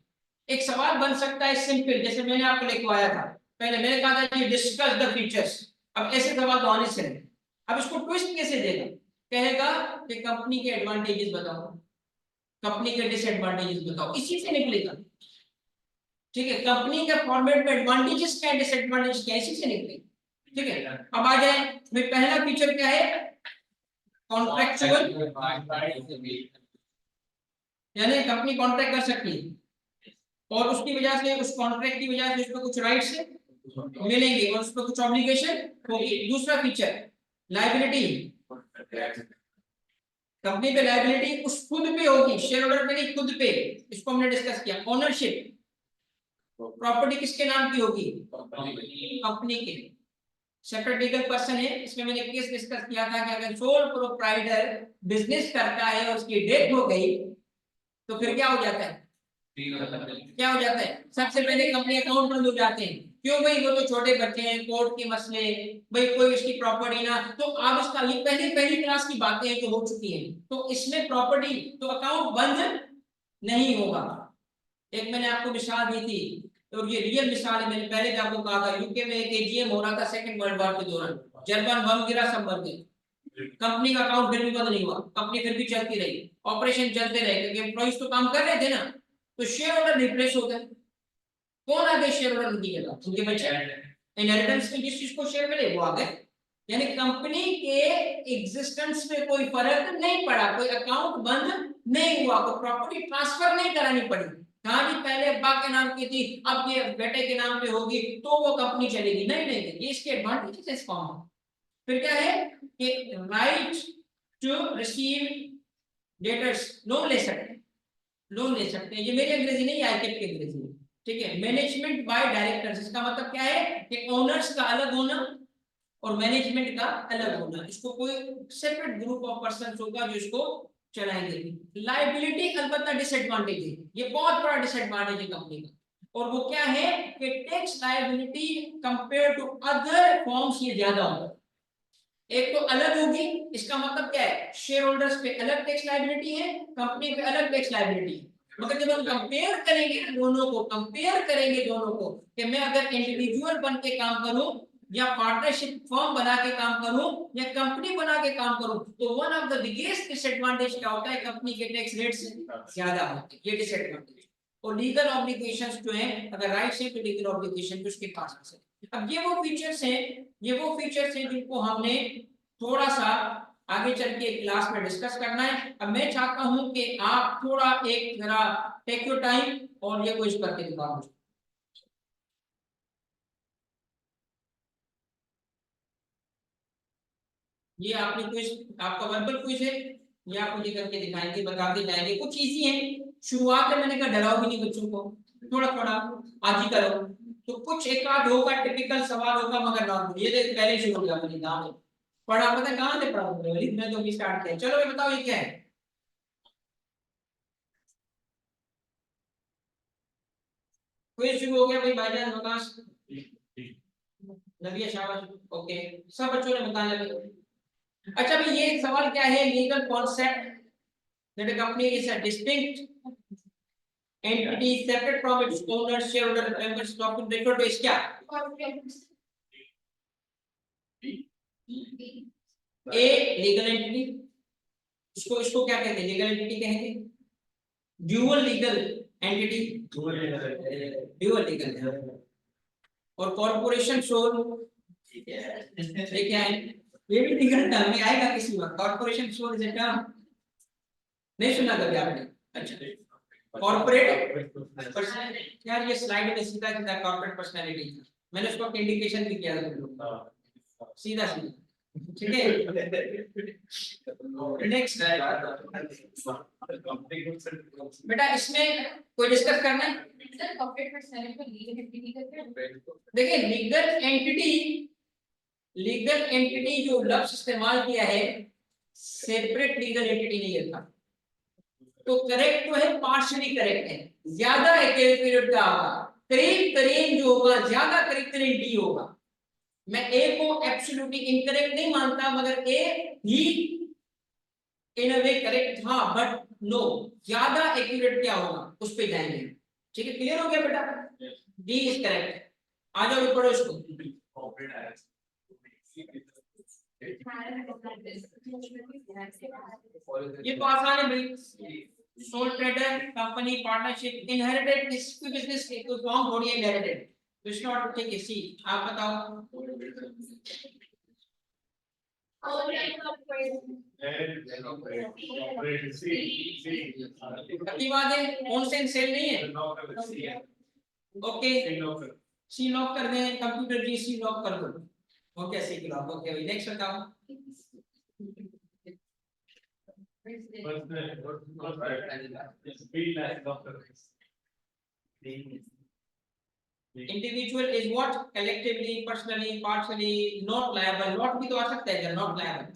एक सवाल बन सकता है सिंपल, जैसे मैंने आपको लिखवाया था, पहले मैंने कहा था ये डिस्कस द फीचर्स, अब ऐसे सवाल तो आने से नहीं। अब इसको ट्विस्ट कैसे देगा? कहेगा कि कंपनी के एडवांटेजेस बताओ, कंपनी के डिसएडवांटेजेस बताओ, इसी से निकलेगा, ठीक है? कंपनी के फॉर्मेट में एडवांटेजेस क्या, डिसएडवांटेजेस क्या, इसी से निकलेगा, ठीक है? अब आ जाए, पहला फीचर क्या है? कॉन्ट्रैक्चुअल, यानी कंपनी कॉन्ट्रैक्ट कर सकती है, और उसकी वजह से, उस कॉन्ट्रैक्ट की वजह से उसको कुछ राइट्स मिलेंगे और उसको कुछ ऑब्लिगेशन होगी। दूसरा फीचर लायबिलिटी, कंपनी पे लायबिलिटी उस खुद पे होगी, शेयर होल्डर पे नहीं, खुद पे। इसको हमने डिस्कस किया। ओनरशिप, प्रॉपर्टी किसके नाम की होगी? कंपनी के। सेपरेट लीगल पर्सन है। इसमें मैंने केस डिस्कस किया था कि अगर सोल प्रोप्राइटर बिजनेस करता है और उसकी डेथ हो गई तो फिर क्या हो जाता है? क्या हो जाता है? सबसे पहले कंपनी अकाउंट बंद हो जाते हैं। क्यों भाई? वो तो छोटे बच्चे हैं, कोर्ट के मसले, भाई कोई उसकी प्रॉपर्टी ना, तो अब इसका ये पहली पहली क्लास की बातें हैं जो हो चुकी हैं, तो इसमें प्रॉपर्टी तो अकाउंट बंद नहीं होगा। एक मैंने आपको मिसाल दी थी और ये रियल मिसाल है। मैंने पहले भी आपको कहा था, यूके में एक एजीएम हो रहा था सेकंड वर्ल्ड वॉर के दौरान, जर्मन बम गिरा, सब मर गए, कंपनी का अकाउंट फिर भी बंद नहीं हुआ, कंपनी फिर भी चलती रही, ऑपरेशन चलते रहे क्योंकि एम्प्लॉइज तो काम कर रहे थे ना। तो शेयर होल्डर रिप्लेस हो गए। कौन आ गए शेयर होल्डर उनकी जगह? उनके बच्चे। इनहेरिटेंस में जिस चीज को शेयर मिले वो आ गए। यानी कंपनी के एग्जिस्टेंस में कोई फर्क नहीं पड़ा, कोई अकाउंट बंद नहीं हुआ, कोई प्रॉपर्टी ट्रांसफर नहीं करानी पड़ी। कहानी पहले अब्बा के नाम की थी, अब ये बेटे के नाम पे होगी तो वो कंपनी चलेगी। नहीं नहीं, ये इसके एडवांटेजेस है इस फॉर्म में। फिर क्या है कि right to receive debtors, loan ले सकते हैं, लोन ले सकते हैं। ये मेरी अंग्रेजी नहीं, आईकेट की अंग्रेजी है, ठीक है। मैनेजमेंट बाय डायरेक्टर्स, इसका मतलब क्या है कि ओनर्स का अलग होना और मैनेजमेंट का अलग होना। इसको कोई सेपरेट ग्रुप ऑफ पर्संस होगा जो इसको चलाएंगे। लायबिलिटी अलबत्ता डिसएडवांटेज है, ये बहुत बड़ा डिसएडवांटेज है कंपनी का। और वो क्या है कि tax liability compare to other forms ये ज्यादा होगा। एक तो अलग होगी, इसका मतलब क्या है? शेयर होल्डर्स पे अलग टैक्स लायबिलिटी है, कंपनी पे अलग टैक्स लायबिलिटी है। मगर जब हम कंपेयर करेंगे दोनों को, कंपेयर करेंगे दोनों को कि मैं अगर इंडिविजुअल बन के काम करूं या पार्टनरशिप फर्म बना के काम करूं या कंपनी बना के काम करूं, तो one of the biggest disadvantage क्या होता है? कंपनी के टैक्स रेट्स ज्यादा होते हैं, ये डिसएडवांटेज। और लीगल ऑब्लिगेशंस जो है, अगर राइट्स है तो लीगल ऑब्लिगेशन उसके पास आ सकते। अब ये वो फीचर्स हैं, ये वो फीचर्स हैं जिनको हमने थोड़ा सा आगे चल के क्लास में डिस्कस करना है। अब मैं चाहता हूं कि आप थोड़ा एक जरा टेक योर टाइम और ये कुछ करके दिखाओ मुझे। ये आपने कुछ, आपका वर्बल कुछ है, ये आप मुझे करके दिखाएंगे, बताते जाएंगे। कुछ इजी है, शुरुआत में मैंने कहा डराओ भी नहीं बच्चों को, थोड़ा थोड़ा आज ही करो। तो कुछ एक आध होगा, टिपिकल सवाल होगा, मगर नॉर्मल। ये देख पहले शुरू हो गया मैंने नाम पढ़ा, पता कहां से पढ़ा वलीद? मैं तो अभी स्टार्ट किया। चलो ये बताओ ये क्या है? क्विज शुरू हो गया भाई, भाईजान विकास, नबिया, शाबाश, ओके। सब बच्चों ने बताया लगे। अच्छा भाई, ये सवाल क्या है? Legal concept that a company is a distinct entity separate from its owner, shareholder, members, stock refer to is क्या? A legal entity, इसको इसको क्या कहते हैं? लीगल एंटिटी कहेंगे। Dual legal entity, dual legal. और कॉर्पोरेशन सोल, ये क्या है? ये भी लीगल टर्म में आएगा किसी वक्त। Corporation sole is a term, नहीं सुना कभी आपने? अच्छा, कॉर्पोरेट पर्सनालिटी। यार ये स्लाइड में सीधा सीधा कॉर्पोरेट पर्सनालिटी, मैंने उसको इंडिकेशन भी किया था सीधा सीधा, ठीक है। नेक्स्ट बेटा, इसमें कोई डिस्कस करना है?
सर कॉर्पोरेट पर्सनालिटी को लीगल एंटिटी करते हैं।
देखिए लीगल एंटिटी जो लफ्ज इस्तेमाल किया है, सेपरेट लीगल एंटिटी नहीं लिखा। तो करेक्ट तो है, पार्शियली करेक्ट है, ज्यादा एक्यूरेट पीरियड का होगा, करीब करीब जो होगा, ज्यादा करीब करीब डी होगा। मैं ए को एब्सोल्युटली इनकरेक्ट नहीं मानता, मगर ए ही इन अ वे करेक्ट था, बट नो, ज्यादा एक्यूरेट क्या होगा उस पे जाएंगे। ठीक है, क्लियर हो गया बेटा? D is correct. आ जाओ पढ़ो इसको। ये तो आसान है भाई। Soul trader, company, partnership, inherited, इसकी बिजनेस के कोई फॉर्म थोड़ी है इनहेरिटेड, तो इट्स नॉट ठीक है। सी आप बताओ। पक्की बात है, कौन से सेल नहीं है। ओके सी लॉक कर दें, कंप्यूटर जी सी लॉक कर दो। ओके सी लॉक, ओके भाई नेक्स्ट बताओ। Individual is what, collectively, personally, partially, not liable. Not भी तो आ सकता है, नॉट लायबल।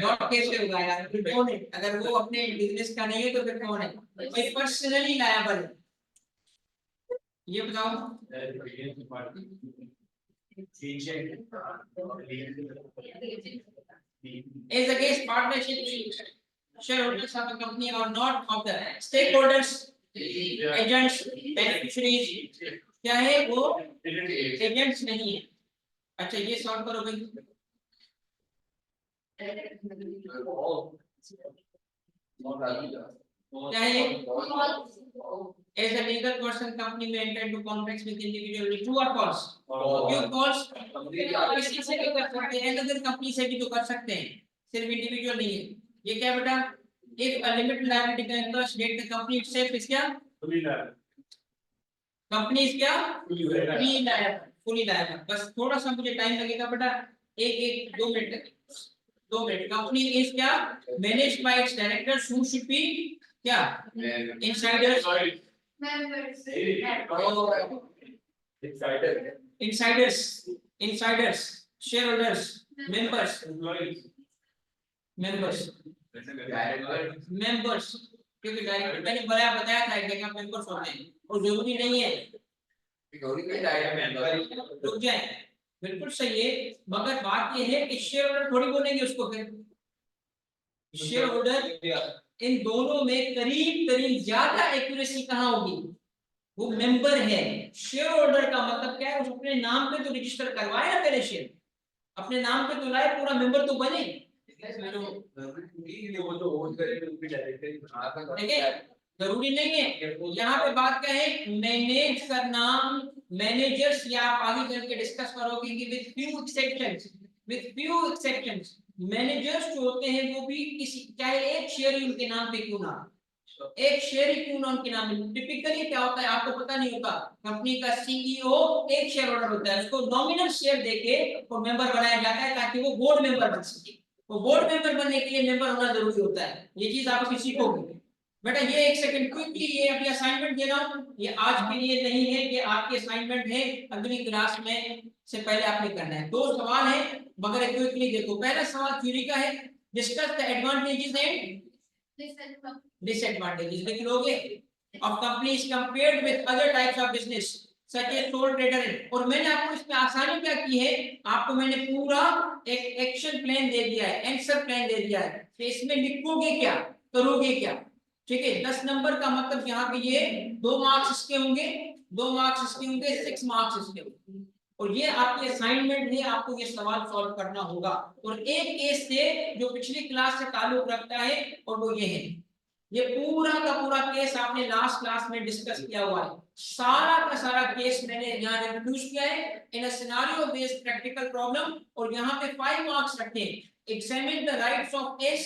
नॉट कैसे होगा यार, फिर कौन है? अगर वो अपने बिजनेस का नहीं है तो फिर कौन है भाई? पर्सनली लायबल, ये बताओ। Is against partnership, shareholders of a company or not of the stakeholders, agents, beneficiaries, क्या है वो? एजेंट्स नहीं है। अच्छा ये सॉल्व करो भाई। क्या है? As a legal person, company may enter into contracts with individual, true or false? क्यों false? किसी से भी कर सकते हैं, अदर कंपनी से भी तो कर सकते हैं, सिर्फ इंडिविजुअल नहीं है। ये क्या बेटा? If a limited liability can interest date, the company itself is क्या? कंपनी is क्या? fully liable। बस थोड़ा सा मुझे टाइम लगेगा बेटा, एक 2 मिनट लगेगा, 2 मिनट। कंपनी is क्या? Managed by its directors who should be क्या? Insiders, insiders, shareholders, members, क्योंकि डायरेक्टर मैंने बताया था कि मेंबर्स होते हैं और जरूरी नहीं है। रुक जाए, बिल्कुल सही है, मगर बात ये है कि शेयर होल्डर थोड़ी बोलेंगे उसको। फिर शेयर होल्डर इन दोनों में करीब ज्यादा एक्यूरेसी कहाँ होगी? वो मेंबर है। शेयर होल्डर का मतलब क्या है? उस अपने नाम पे तो रजिस्टर करवाए ना पहले शेयर, अपने नाम पे तो लाए, पूरा मेंबर तो बने। जरूरी नहीं है। यहाँ पे बात क्या है? मैनेज करना, मैनेजर्स, या आप आगे चल के डिस्कस करोगे कि विद फ्यू एक्सेप्शंस मैनेजर्स जो होते हैं वो भी किसी, चाहे एक शेयर ही उनके नाम पे क्यों ना, एक शेयर ही क्यों ना उनके नाम पे। टिपिकली क्या होता है आपको पता नहीं होता, कंपनी का सीईओ एक शेयर होल्डर होता है, उसको नॉमिनल शेयर देके वो मेंबर बनाया जाता है ताकि वो बोर्ड मेंबर बन सके। वो बोर्ड मेंबर बनने के लिए मेंबर होना जरूरी होता है। ये चीज आप अभी सीखोगे बेटा। ये एक सेकंड क्विकली, ये अभी असाइनमेंट दे रहा हूँ, ये आज के लिए नहीं है, ये आपके असाइनमेंट है, अगली क्लास में से पहले आपने करना है। 2 सवाल है मगर क्विकली देखो। पहला सवाल थ्योरी का है, discuss the advantages and disadvantages लिख लोगे of companies compared with other types of business such as sole trader। और मैंने आपको इसमें आसानी क्या की है, आपको मैंने पूरा एक एक्शन प्लान दे दिया है, आंसर प्लान दे दिया है कि इसमें लिखोगे क्या, करोगे क्या। ठीक है, 10 नंबर का मतलब यहाँ पे ये 2 मार्क्स इसके होंगे, 2 मार्क्स इसके होंगे, 6 मार्क्स इसके होंगे। और ये आपकी असाइनमेंट है, आपको ये सवाल सॉल्व करना होगा। और एक केस से जो पिछली क्लास से ताल्लुक रखता है और वो ये है, ये पूरा का पूरा केस आपने लास्ट क्लास में डिस्कस किया हुआ है। सारा का सारा केस मैंने यहाँ इंट्रोड्यूस किया है in a scenario based practical problem. और यहाँ पे 5 मार्क्स रखे, examine the rights of S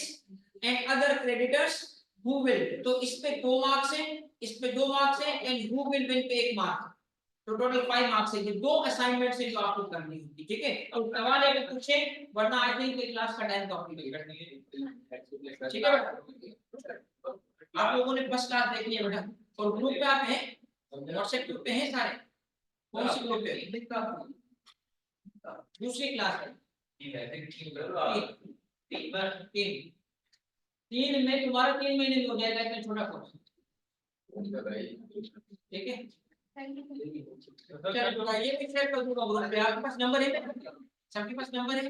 and other creditors who will, तो इस पे 2 मार्क्स है, इस पे 2 मार्क्स है, एंड हु विल विन पे 1 मार्क, तो टोटल 5 मार्क्स है। ये 2 असाइनमेंट से जो आपको करनी होगी। ठीक है, और सवाल है कि पूछे, वरना आई थिंक क्लास का टाइम कंप्लीट करनी है। ठीक है, आप लोगों ने फर्स्ट क्लास देख लिया बेटा, और ग्रुप पे आप हैं, व्हाट्सएप ग्रुप पे हैं सारे? कौन सी ग्रुप पे? दूसरी क्लास है, 3 में तुम्हारा 3 महीने में हो जाएगा, इतना छोटा कोर्स। ठीक है, चलो ये भी शेयर कर दूंगा ग्रुप पे। आपके पास नंबर है? सबके पास नंबर है?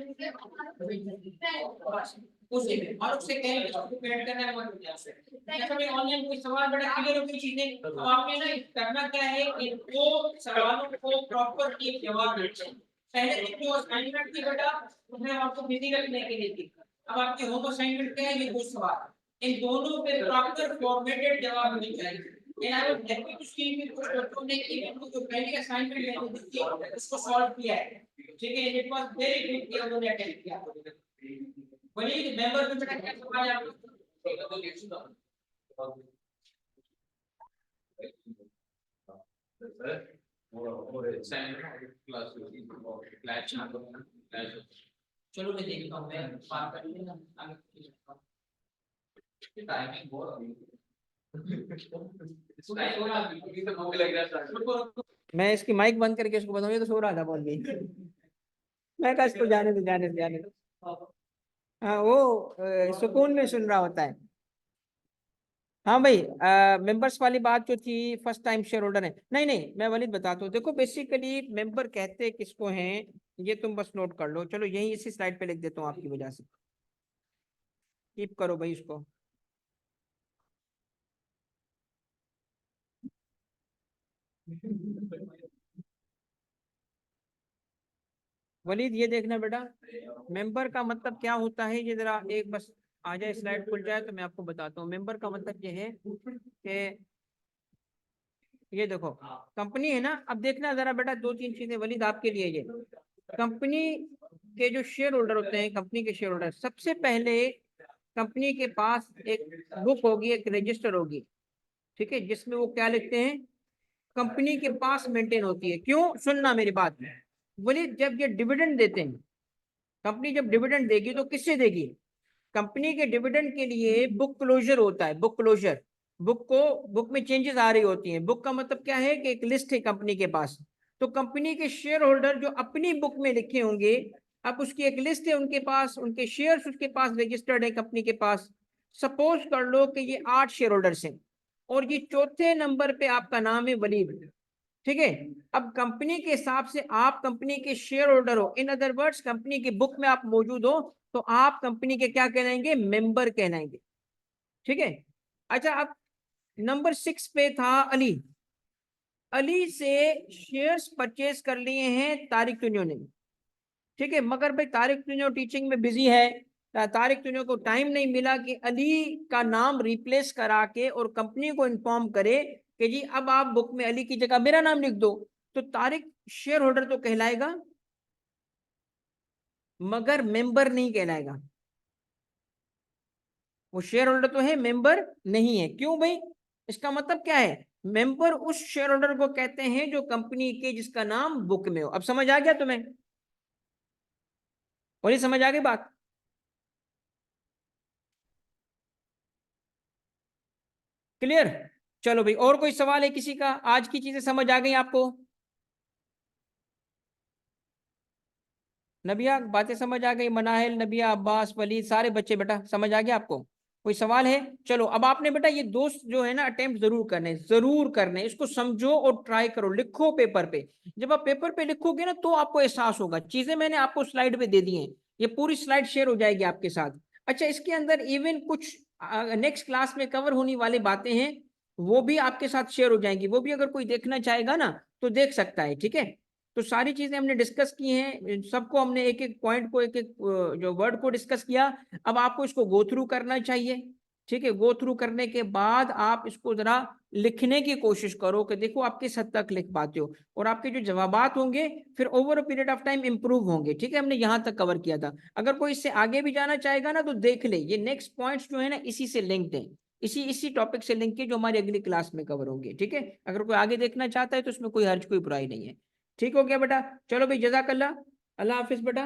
उसी में और उससे कहें इसको पेड करना है मत मुझे। ऐसा में ऑनलाइन कोई सवाल बड़ा क्लियर हो गई चीजें, तो आपने ना करना क्या है, इन 2 सवालों को प्रॉपर एक जवाब देना। पहले दिन जो असाइनमेंट थी बेटा, उसमें आपको बिजी रखने के लिए थी। अब आपके होम असाइनमेंट क्या है, ये 2 सवाल, इन दोनों पे प्रॉपर फॉर्मेटेड जवाब होने चाहिए। And I was happy to see कि कुछ बच्चों ने इवन जो पहली असाइनमेंट मैंने दी थी उसको सॉल्व किया है। ठीक है, इट वाज वेरी गुड कि उन्होंने अटेंड किया। वलीद मेंबर में बेटा क्या सवाल है आपको? चलो मैं देखता हूँ, मैं बात कर लेना
टाइमिंग बहुत
मैं इसकी माइक बंद करके इसको बताऊँ, ये तो सो रहा था बहुत भी। मैं कहा इसको जाने दो जाने दो जाने दो। हाँ वो सुकून में सुन रहा होता है। हाँ भाई, मेंबर्स वाली बात जो थी, फर्स्ट टाइम शेयर होल्डर है, नहीं नहीं मैं वलीद बताता हूँ। देखो बेसिकली मेंबर कहते किसको हैं, ये तुम बस नोट कर लो। चलो यही इसी स्लाइड पे लिख देता हूँ आपकी वजह से, कीप करो भाई इसको। वलीद ये देखना बेटा, मेंबर का मतलब क्या होता है, ये जरा एक बस आ जाए, स्लाइड खुल जाए तो मैं आपको बताता हूँ। मेंबर का मतलब ये है कि ये देखो कंपनी है ना, अब देखना जरा बेटा दो तीन चीजें वलीद आपके लिए। ये कंपनी के जो शेयर होल्डर होते हैं, कंपनी के शेयर होल्डर, सबसे पहले कंपनी के पास एक बुक होगी, एक रजिस्टर होगी, ठीक है, जिसमें वो क्या लिखते हैं, कंपनी के पास मेंटेन होती है। क्यों, सुनना मेरी बात, बोलिए जब ये डिविडेंड देते हैं, कंपनी जब डिविडेंड देगी तो किससे देगी, कंपनी के डिविडेंड के लिए बुक क्लोजर होता है, बुक क्लोजर। बुक में चेंजेस आ रही होती हैं। बुक का मतलब क्या है कि एक लिस्ट है कंपनी के पास, तो कंपनी के शेयर होल्डर जो अपनी बुक में लिखे होंगे, अब उसकी एक लिस्ट है उनके पास, उनके शेयर्स उसके पास रजिस्टर्ड है कंपनी के पास। सपोज कर लो कि ये 8 शेयर होल्डर्स हैं और ये चौथे नंबर पे आपका नाम है वलीद, ठीक है। अब कंपनी के हिसाब से आप कंपनी के शेयर होल्डर हो, इन अदर वर्ड्स कंपनी की बुक में आप मौजूद हो, तो आप कंपनी के क्या कहलाएंगे, मेंबर कहलाएंगे, ठीक है। अच्छा, अब नंबर 6 पे था अली। अली से शेयर्स परचेज कर लिए हैं तारिक तुनियो ने, ठीक है, मगर भाई तारिक तुनियो टीचिंग में बिजी है, तारिक तुनियो को टाइम नहीं मिला कि अली का नाम रिप्लेस करा के और कंपनी को इन्फॉर्म करे कि जी अब आप बुक में अली की जगह मेरा नाम लिख दो। तो तारिक शेयर होल्डर तो कहलाएगा मगर मेंबर नहीं कहलाएगा। वो शेयर होल्डर तो है, मेंबर नहीं है। क्यों भाई, इसका मतलब क्या है, मेंबर उस शेयर होल्डर को कहते हैं जो कंपनी के जिसका नाम बुक में हो। अब समझ आ गया तुम्हें, बोलिए समझ आ गई बात। क्लियर, चलो भाई, और कोई सवाल है किसी का, आज की चीजें समझ आ गई आपको, नबिया बातें समझ आ गई, मनाहिल, नबिया, अब्बास, वलीद, सारे बच्चे बेटा समझ आ गया आपको, कोई सवाल है। चलो अब आपने बेटा ये दोस्त जो है ना अटेम्प्ट जरूर करने, इसको समझो और ट्राई करो, लिखो पेपर पे। जब आप पेपर पे लिखोगे ना तो आपको एहसास होगा। चीजें मैंने आपको स्लाइड पे दे दी हैं, ये पूरी स्लाइड शेयर हो जाएगी आपके साथ। अच्छा, इसके अंदर इवन कुछ नेक्स्ट क्लास में कवर होने वाली बातें हैं, वो भी आपके साथ शेयर हो जाएंगी, वो भी अगर कोई देखना चाहेगा ना तो देख सकता है, ठीक है। तो सारी चीजें हमने डिस्कस की हैं, सबको हमने एक एक पॉइंट को, एक एक जो वर्ड को डिस्कस किया। अब आपको इसको गो थ्रू करना चाहिए, ठीक है। गो थ्रू करने के बाद आप इसको जरा लिखने की कोशिश करो कि देखो आप किस हद तक लिख पाते हो, और आपके जो जवाबात होंगे फिर over a period of time improve होंगे, ठीक है। हमने यहाँ तक कवर किया था, अगर कोई इससे आगे भी जाना चाहेगा ना तो देख ले, ये नेक्स्ट पॉइंट्स जो है ना इसी से लिंक्ड है, इसी इसी टॉपिक से लिंक है जो हमारी अगली क्लास में कवर होंगे, ठीक है। अगर कोई आगे देखना चाहता है तो इसमें कोई हर्ज, कोई बुराई नहीं है। ठीक हो गया बेटा, चलो भाई, जज़ाकल्लाह, अल्लाह हाफिज बेटा।